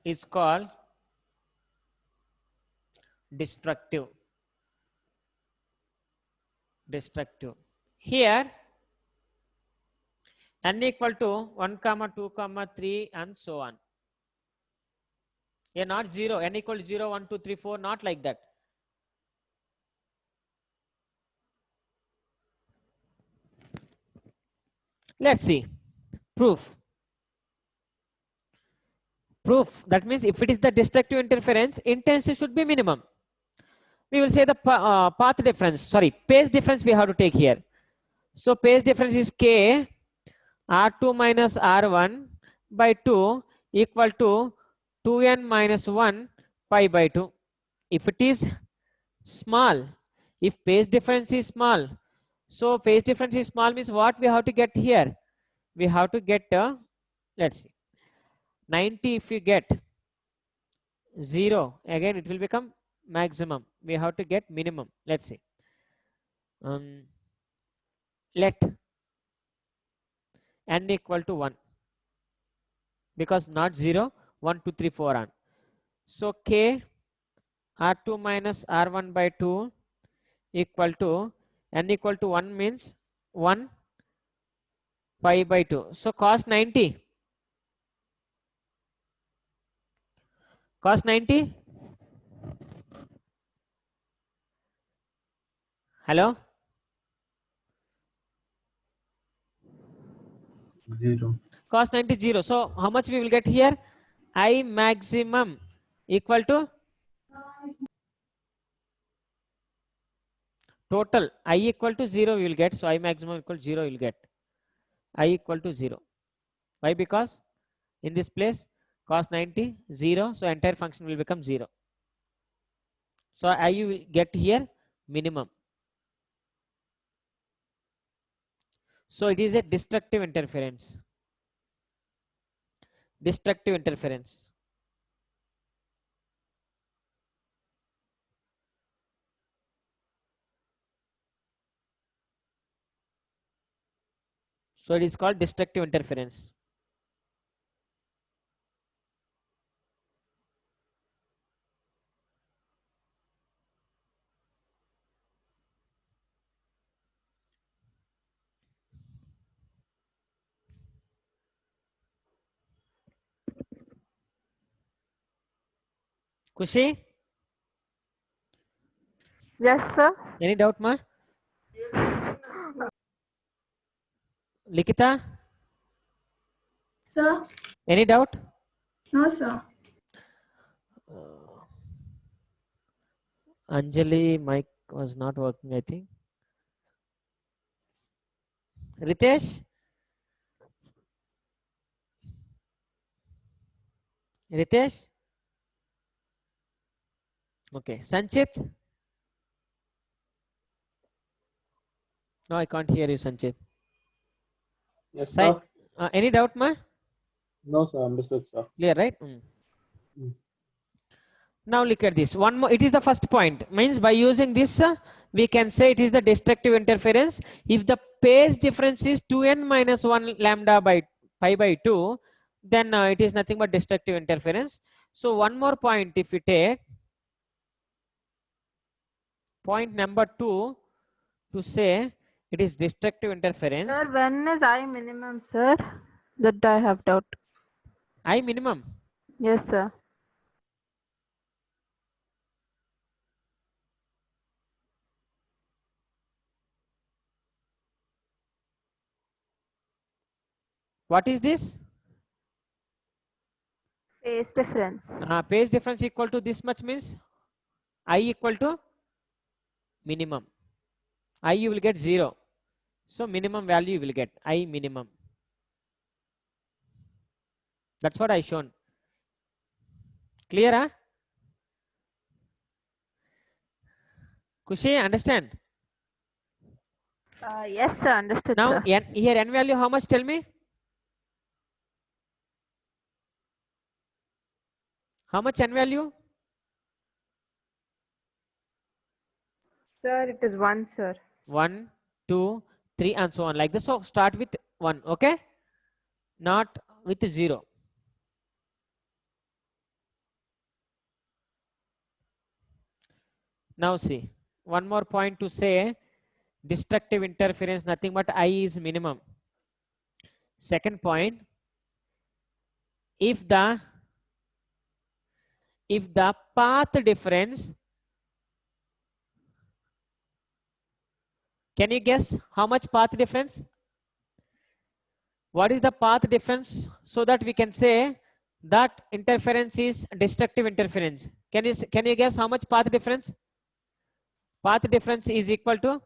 is called destructive. Here n equal to 1 comma 2 comma 3 and so on. Yeah, not 0. N equal to 0, 1, 2, 3, 4, not like that. Let's see. Proof. That means if it is the destructive interference, intensity should be minimum. We will say the path difference, sorry, phase difference we have to take here. So phase difference is K R2 minus R1 by 2 equal to 2n minus 1 pi by 2. If it is small, if phase difference is small, so phase difference is small means what we have to get here? We have to get, let's see, 90 if you get 0, again it will become maximum. We have to get minimum. Let's see. Let n equal to 1 because not 0, 1, 2, 3, 4 on. So K R2 minus R1 by 2 equal to n equal to 1 means 1 pi by 2. So cos 90. Cos 90. Hello? 0. Cos 90 0. So how much we will get here? I maximum equal to total. I equal to 0 we will get. So I maximum equal to 0 we will get. I equal to 0. Why? Because in this place cos 90 0. So entire function will become 0. So I will get here minimum. So it is a destructive interference. Destructive interference. So it is called destructive interference. Kushi, Yes, sir. any doubt, ma? Likita, Sir? any doubt? No, sir. Anjali, mic was not working, I think. Ritesh? Ritesh? Okay. Sanchit? No, I can't hear you, Sanchit. Yes, Sai, sir. any doubt, ma? No, sir. Understood, sir. Clear, right? Now look at this. One more. It is the first point. Means by using this, we can say it is the destructive interference. If the phase difference is 2n minus 1 lambda by pi by 2, then it is nothing but destructive interference. So one more point, if we take point number 2 to say it is destructive interference. Sir, when is I minimum, sir? That I have doubt. I minimum. Yes, sir. What is this? Phase difference. Phase difference equal to this much means I equal to minimum. I you will get 0. So minimum value you will get I minimum. That's what I shown. Clear, huh? Kushi, understand? Yes, sir. Understood, Now sir. here n value how much? Tell me. How much n value? Sir, it is 1, sir. 1, 2, 3 and so on like this. So start with 1, okay? Not with 0. Now see, one more point to say destructive interference nothing but I is minimum. Second point, if the path difference, can you guess how much path difference? What is the path difference so that we can say that interference is destructive interference? Can you guess how much path difference? Path difference is equal to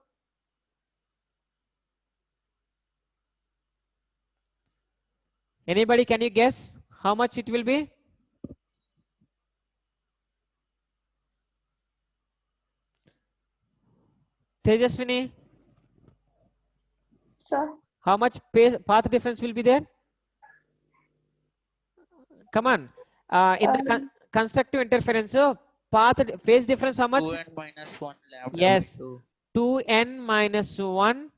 anybody, can you guess how much it will be? Tejaswini, Sir. how much path difference will be there? Come on. In the constructive interference, so phase difference how much? 2n minus 1 lambda Yes, by 2. 2n minus 1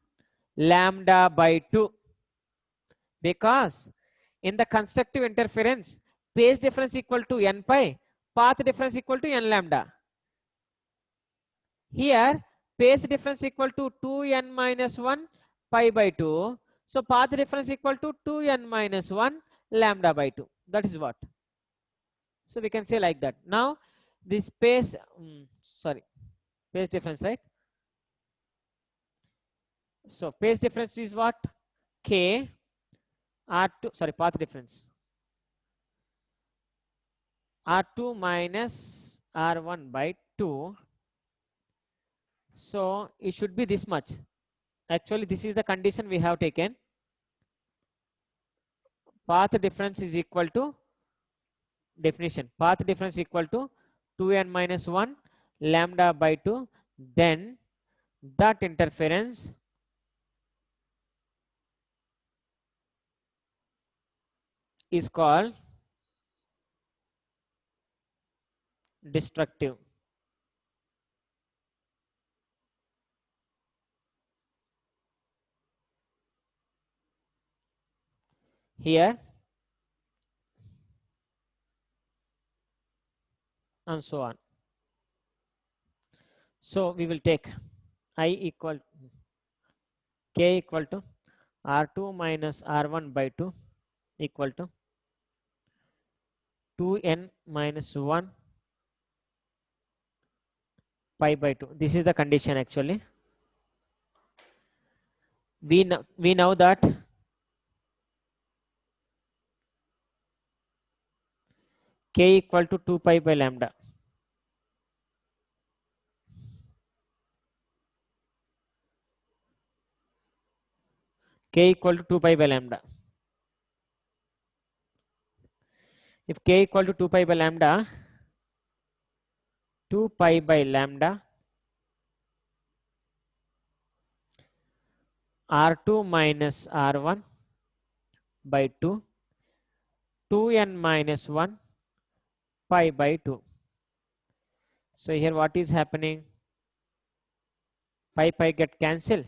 lambda by 2. Because in the constructive interference, phase difference equal to n pi, path difference equal to n lambda. Here, phase difference equal to 2n minus 1 pi by 2. So path difference equal to 2n minus 1 lambda by 2. That is what. So we can say like that. Now this phase difference, right? So phase difference is what? K R2, path difference. R2 minus R1 by 2. So it should be this much. Actually, this is the condition we have taken. Path difference is equal to definition. Path difference equal to 2n minus 1 lambda by 2. Then that interference is called destructive. Here and so on. So we will take I equal K equal to R2 minus R1 by 2 equal to 2n minus 1 pi by 2. This is the condition actually. We know that k equal to 2 pi by lambda. K equal to 2 pi by lambda. If k equal to 2 pi by lambda, 2 pi by lambda R2 minus R1 by 2, 2n minus 1 pi by 2. So here what is happening? Pi get cancelled,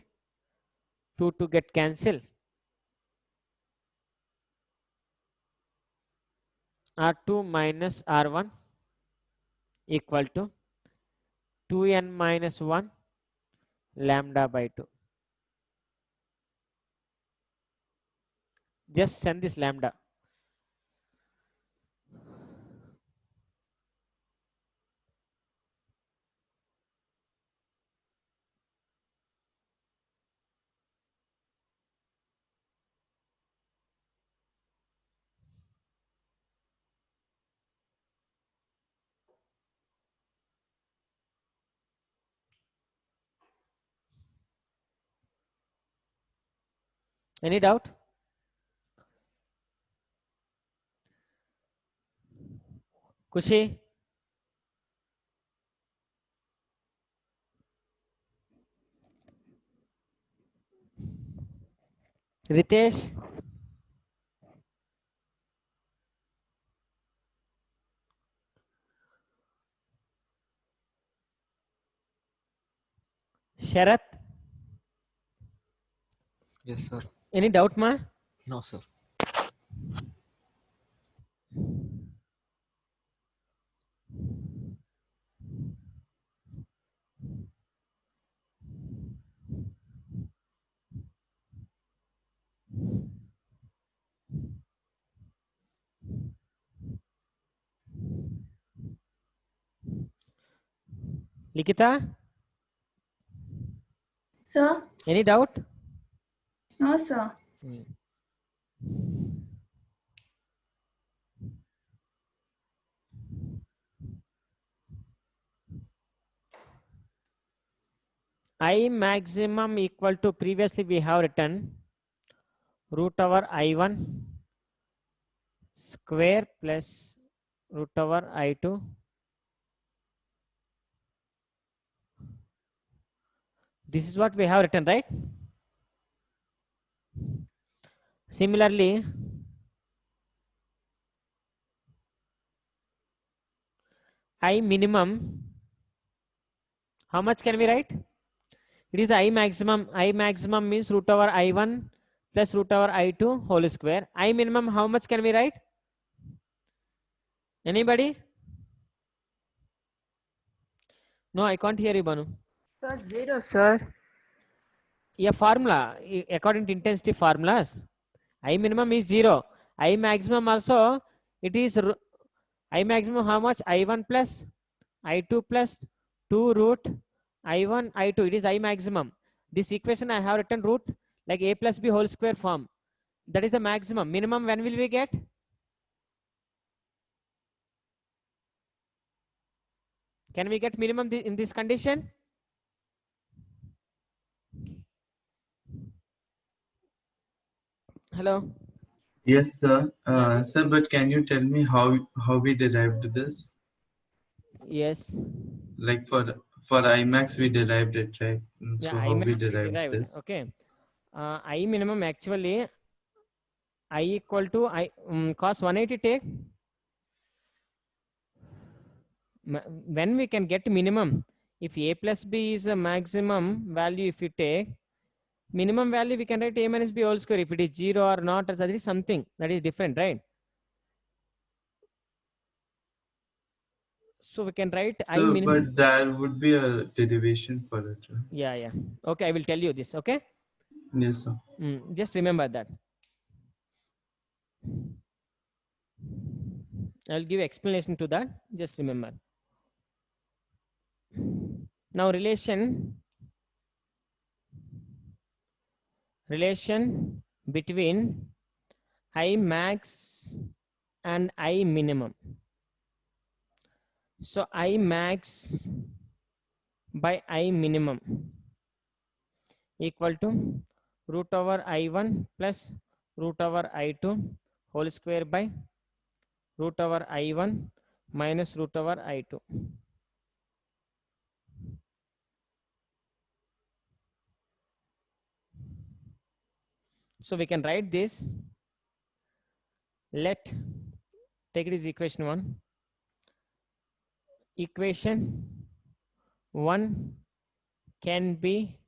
2 get cancelled. R2 minus R1 equal to 2n minus 1 lambda by 2. Just send this lambda. Any doubt? Kushi? Ritesh? Sharath? Yes, sir. Any doubt, ma? No, sir. Likita? Sir? Any doubt? No, sir. I maximum equal to, previously we have written root over I1 square plus root over I2 this is what we have written, right? Similarly, I minimum, how much can we write? It is the I maximum. I maximum means root over I1 plus root over I2 whole square. I minimum, how much can we write? Anybody? No, I can't hear you, Banu. Sir, 0, sir. Yeah, formula, according to intensity formulas, I minimum is 0. I maximum also, it is I maximum how much? I1 plus I2 plus 2 root I1 I2. It is I maximum. This equation I have written root like a plus b whole square form. That is the maximum. Minimum when will we get? Can we get minimum in this condition? Hello. Yes, sir. Sir, but can you tell me how we derived this? Yes. Like for IMAX we derived it, right? Yeah, So how we IMAX we derived derived. this? Okay. I minimum actually I equal to I cos 180 take. When we can get minimum, if a plus b is a maximum value, if you take minimum value, we can write a minus b whole square. If it is 0 or not, that is something that is different, right? So we can write I So, minimum. but there would be a derivation for it, right? Yeah. Okay, I will tell you this. Okay. Yes, sir. Just remember that. I'll give explanation to that. Just remember. Now relation between I max and I minimum. So I max by I minimum equal to root over I1 plus root over I2 whole square by root over I1 minus root over I2. So we can write this. Let take it as equation 1. Equation 1 can be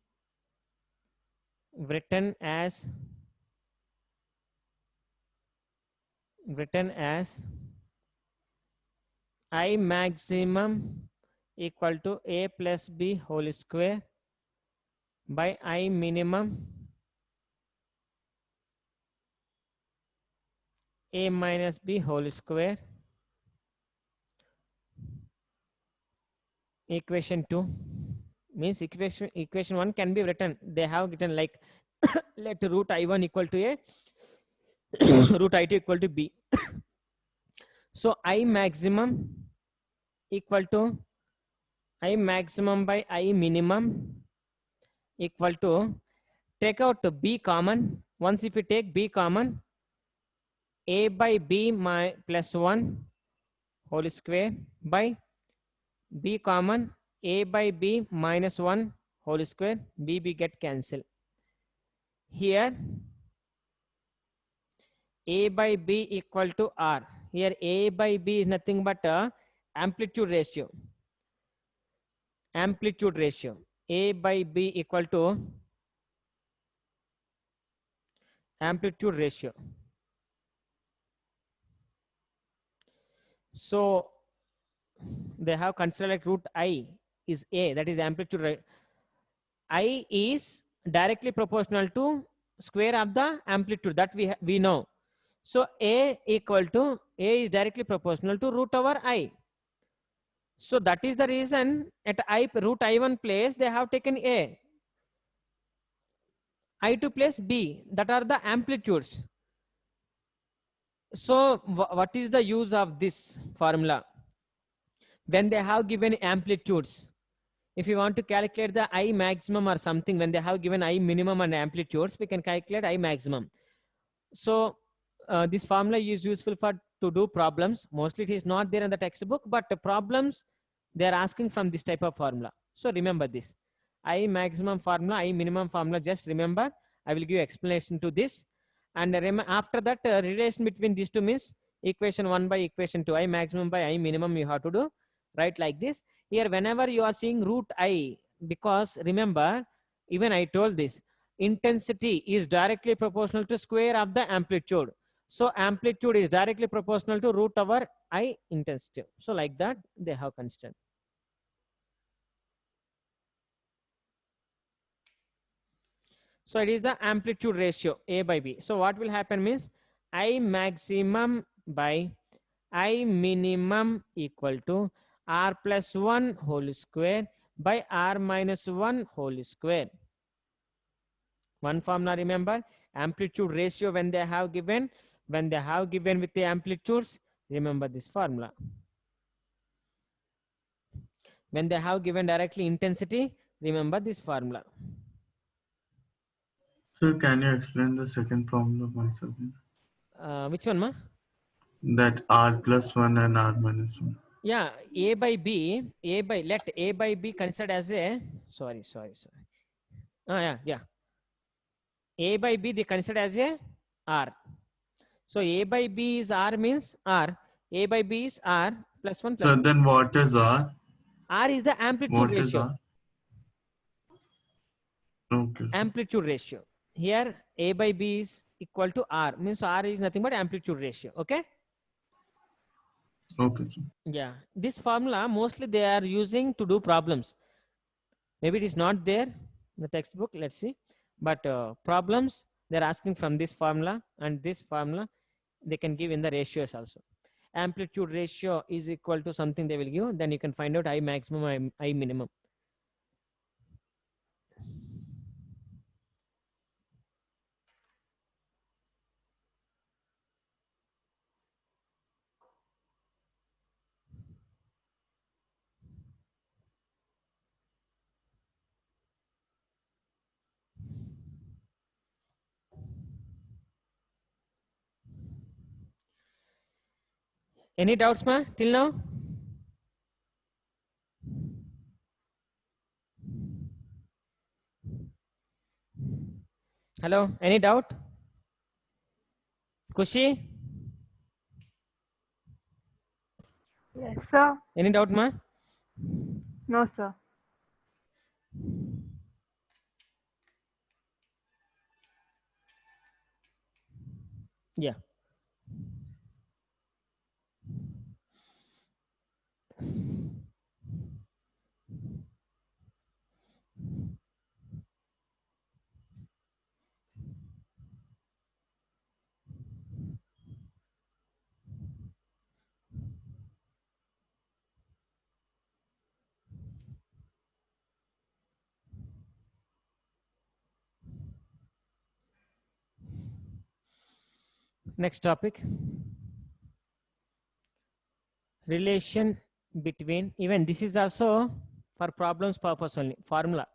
written as I maximum equal to A plus B whole square by I minimum A minus B whole square. Equation 2 means equation 1 can be written. They have written like let root I1 equal to A, root I2 equal to B. So I maximum equal to I maximum by I minimum equal to, take out the B common. Once if you take B common, A by B plus 1 whole square by B common, A by B minus 1 whole square, B get cancelled. Here A by B equal to R. Here A by B is nothing but a amplitude ratio. Amplitude ratio. A by B equal to amplitude ratio. So they have considered like root I is A, that is amplitude rate. I is directly proportional to square of the amplitude, that we know. So A equal to, A is directly proportional to root over I. So that is the reason at root I1 place they have taken A. I2 place B, that are the amplitudes. So what is the use of this formula? When they have given amplitudes, if you want to calculate the I maximum or something, when they have given I minimum and amplitudes, we can calculate I maximum. So this formula is useful for to do problems. Mostly it is not there in the textbook, but the problems they are asking from this type of formula. So remember this I maximum formula, I minimum formula. Just remember, I will give explanation to this, and after that relation between these two means equation 1 by equation 2, I maximum by I minimum you have to do right like this. Here whenever you are seeing root I, because remember, even I told this, intensity is directly proportional to square of the amplitude. So amplitude is directly proportional to root over I intensity. So like that they have considered. So it is the amplitude ratio A by B. So what will happen means I maximum by I minimum equal to R plus 1 whole square by R minus 1 whole square. One formula, remember, amplitude ratio when they have given with the amplitudes, remember this formula. When they have given directly intensity, remember this formula. So can you explain the second formula once again? Which one, ma? That R plus 1 and R minus 1. Yeah, A by B, let A by B considered as a, sorry. Yeah. A by B they consider as a R. So A by B is R means R. A by B is R plus 1 plus So 1. then what is R? R is the amplitude What ratio. is R? Okay. Sir. Amplitude ratio. Here A by B is equal to R, means R is nothing but amplitude ratio. Okay. Okay. Sir. Yeah, this formula mostly they are using to do problems. Maybe it is not there in the textbook. Let's see. But problems they're asking from this formula, and this formula they can give in the ratios also. Amplitude ratio is equal to something they will give. Then you can find out I maximum, I minimum. Any doubts, ma, till now? Hello, any doubt? Kushi, Yes, sir. any doubt, ma? No, sir. Yeah. Next topic. Relation between, even this is also for problems purpose only, formula.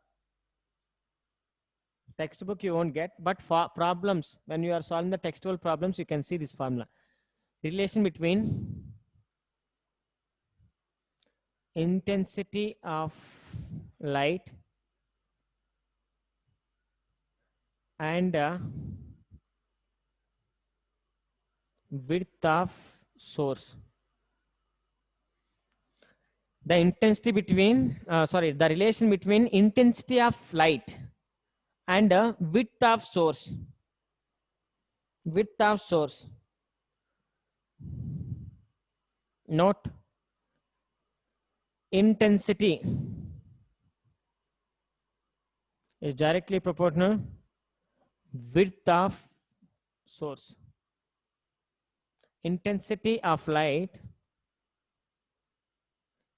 Textbook you won't get, but for problems, when you are solving the textual problems, you can see this formula. Relation between intensity of light and width of source. The intensity between, the relation between intensity of light and width of source. Width of source. Note, intensity is directly proportional width of source. Intensity of light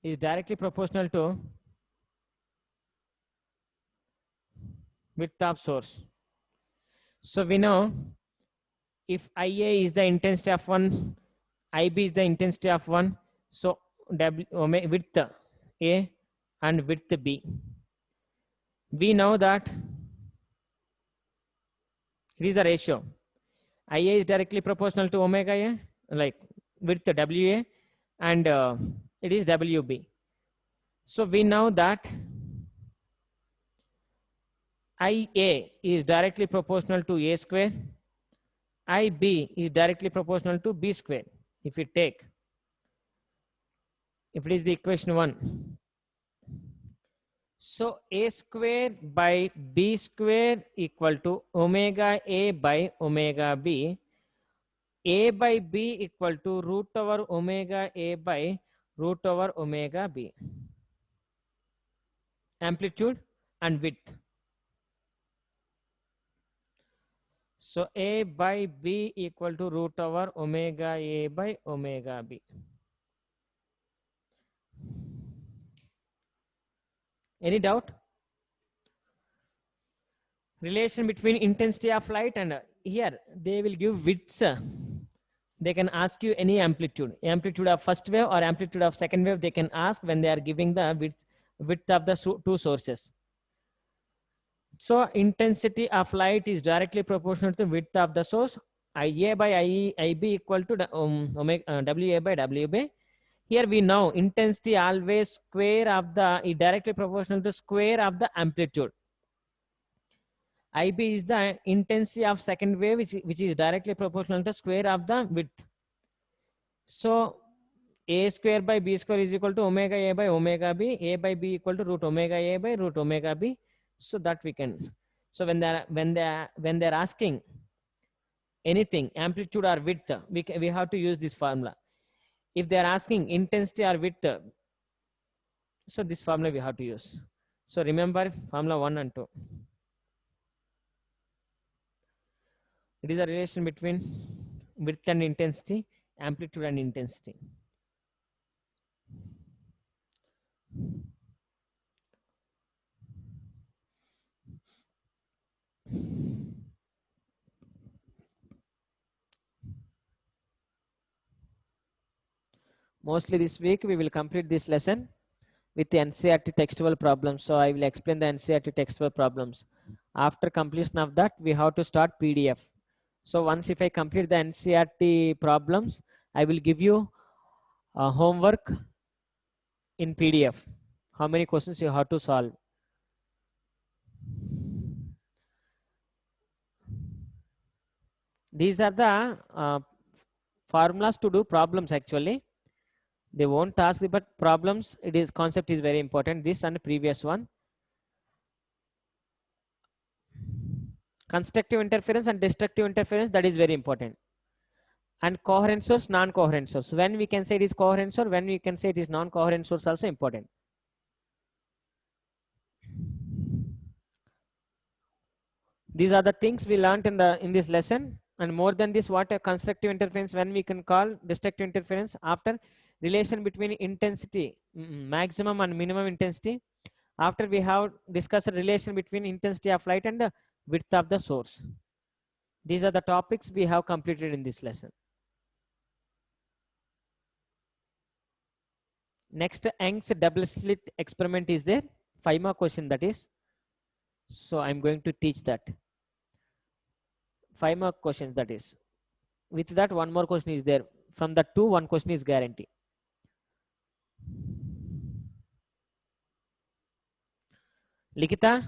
is directly proportional to width of source. So we know if IA is the intensity of one, IB is the intensity of one, so width A and width B. We know that it is the ratio. IA is directly proportional to omega A, like width WA, and it is WB. So we know that IA is directly proportional to A square, IB is directly proportional to B square. If we take, if it is the equation 1, so A square by B square equal to omega A by omega B. A by B equal to root over omega A by root over omega B. Amplitude and width. So A by B equal to root over omega A by omega B. Any doubt? Relation between intensity of light and here they will give widths. They can ask you any amplitude. Amplitude of first wave or amplitude of second wave they can ask when they are giving the width of the two sources. So intensity of light is directly proportional to width of the source. IA by IB equal to WA by WB. Here we know intensity always square of the is directly proportional to square of the amplitude. IB is the intensity of second wave, which is directly proportional to square of the width. So A square by B square is equal to omega A by omega B. A by B equal to root omega A by root omega B. So that we can. So when they're asking anything, amplitude or width, we have to use this formula. If they're asking intensity or width, so this formula we have to use. So remember formula 1 and 2. It is a relation between width and intensity, amplitude and intensity. Mostly this week we will complete this lesson with the NCERT textual problems. So I will explain the NCERT textual problems. After completion of that, we have to start PDF. So once if I complete the NCERT problems, I will give you homework in PDF. How many questions you have to solve? These are the formulas to do problems. Actually, they won't ask the, but problems, it is concept is very important. This and previous one. Constructive interference and destructive interference, that is very important. And coherent source, non-coherent source. When we can say it is coherent source, when we can say it is non-coherent source, also important. These are the things we learned in this lesson. And more than this, what a constructive interference, when we can call destructive interference after relation between intensity, maximum and minimum intensity. After we have discussed a relation between intensity of light and the width of the source. These are the topics we have completed in this lesson. Next, Young's double slit experiment is there. 5 more question that is. So I'm going to teach that. 5 more questions that is. With that, 1 more question is there. From the 2, 1 question is guarantee. Likita?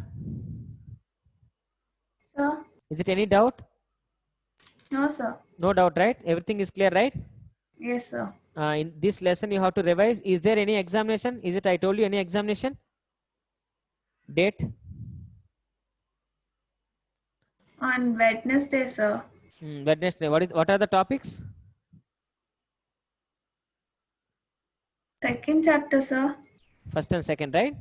Sir? Is it any doubt? No, sir. No doubt, right? Everything is clear, right? Yes, sir. In this lesson, you have to revise. Is there any examination? Is it, I told you, any examination? Date? On Wednesday, sir. Wednesday. What are the topics? Second chapter, sir. First and second, right?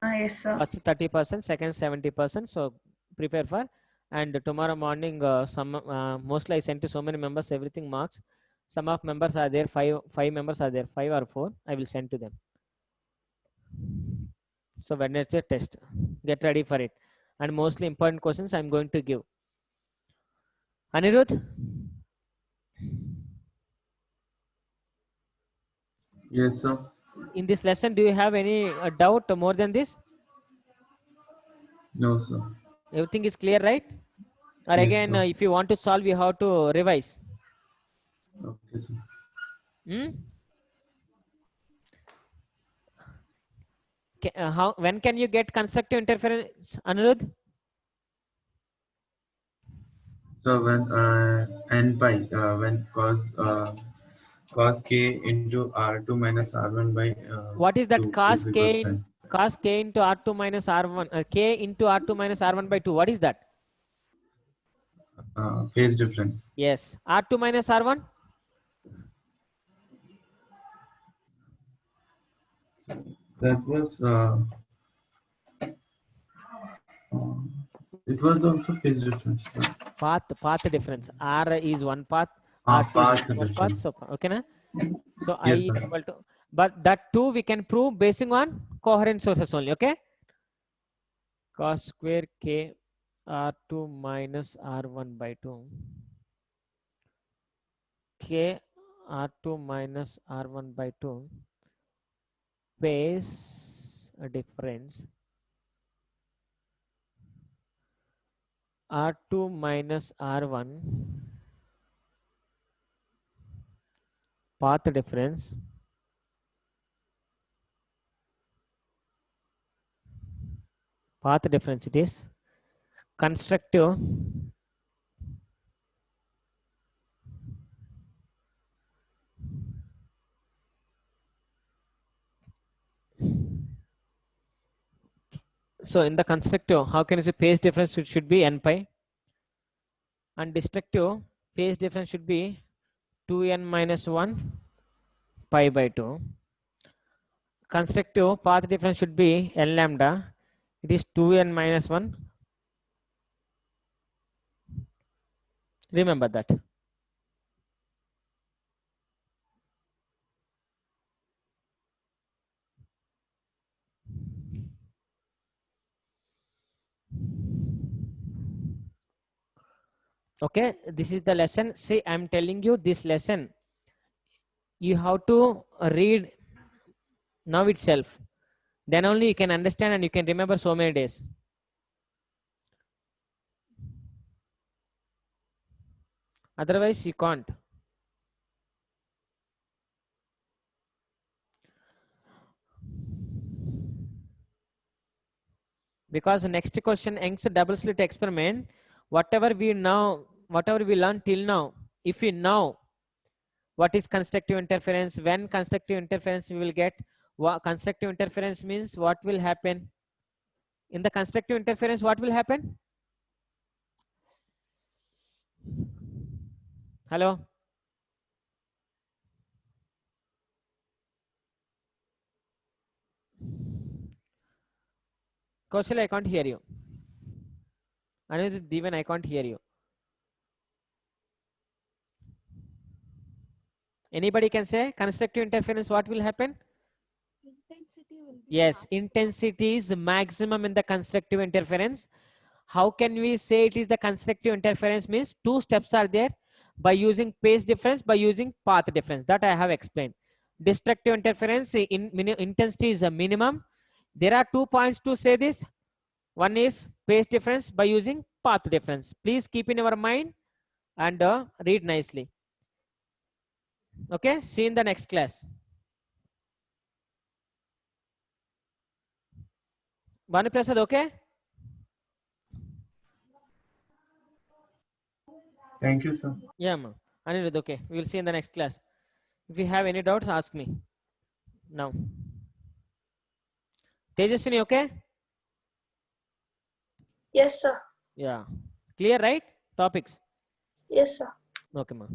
Yes, sir. First 30%, second 70%. So prepare for. And tomorrow morning, mostly I sent to so many members, everything marks. Some of members are there, five members are there, 5 or 4. I will send to them. So Wednesday test. Get ready for it. And mostly important questions I'm going to give. Anirudh? Yes, sir. In this lesson, do you have any doubt more than this? No, sir. Everything is clear, right? Or Yes, again, sir. if you want to solve, you have to revise. Okay, sir. When can you get constructive interference, Anirudh? So when n pi when cos k into r2 minus r1 by what is that 2 cos is equals k to n. Cos k into r2 minus r1 k into r2 minus r1 by 2? What is that? Phase difference. Yes, r2 minus r1. That was it was also phase difference. Path difference. R is one path. Path R2 is one path. difference. So okay, na? So I Yes, is sir. equal to, but that too we can prove basing on coherent sources only. Okay. Cos square k r2 minus r1 by 2. K r2 minus r1 by 2 phase difference r2 minus r1 path difference it is constructive so in the constructive, how can you say phase difference should be n pi, and destructive phase difference should be 2n minus 1 pi by 2. Constructive path difference should be n lambda, it is 2n minus 1. Remember that. Okay, this is the lesson. See, I'm telling you this lesson, you have to read now itself. Then only you can understand and you can remember so many days. Otherwise, you can't. Because next question, Young's double slit experiment, whatever we learned till now, if we know what is constructive interference, when constructive interference we will get, what constructive interference means, what will happen in the constructive interference, what will happen? Hello? Kaushal, I can't hear you. Anirudh, Devan, I can't hear you. Anybody can say constructive interference, what will happen? Intensity will be Yes, maximum. intensity is maximum in the constructive interference. How can we say it is the constructive interference? Means two steps are there, by using phase difference, by using path difference, that I have explained. Destructive interference intensity is a minimum. There are 2 points to say this. One is phase difference by using path difference. Please keep in your mind and read nicely. Okay, see you in the next class. Banu Prasad, okay? Thank you, sir. Yeah, ma. Anirudh, okay. We will see in the next class. If you have any doubts, ask me now. Tejaswini, okay? Yes, sir. Yeah. Clear, right? Topics. Yes, sir. Okay, ma.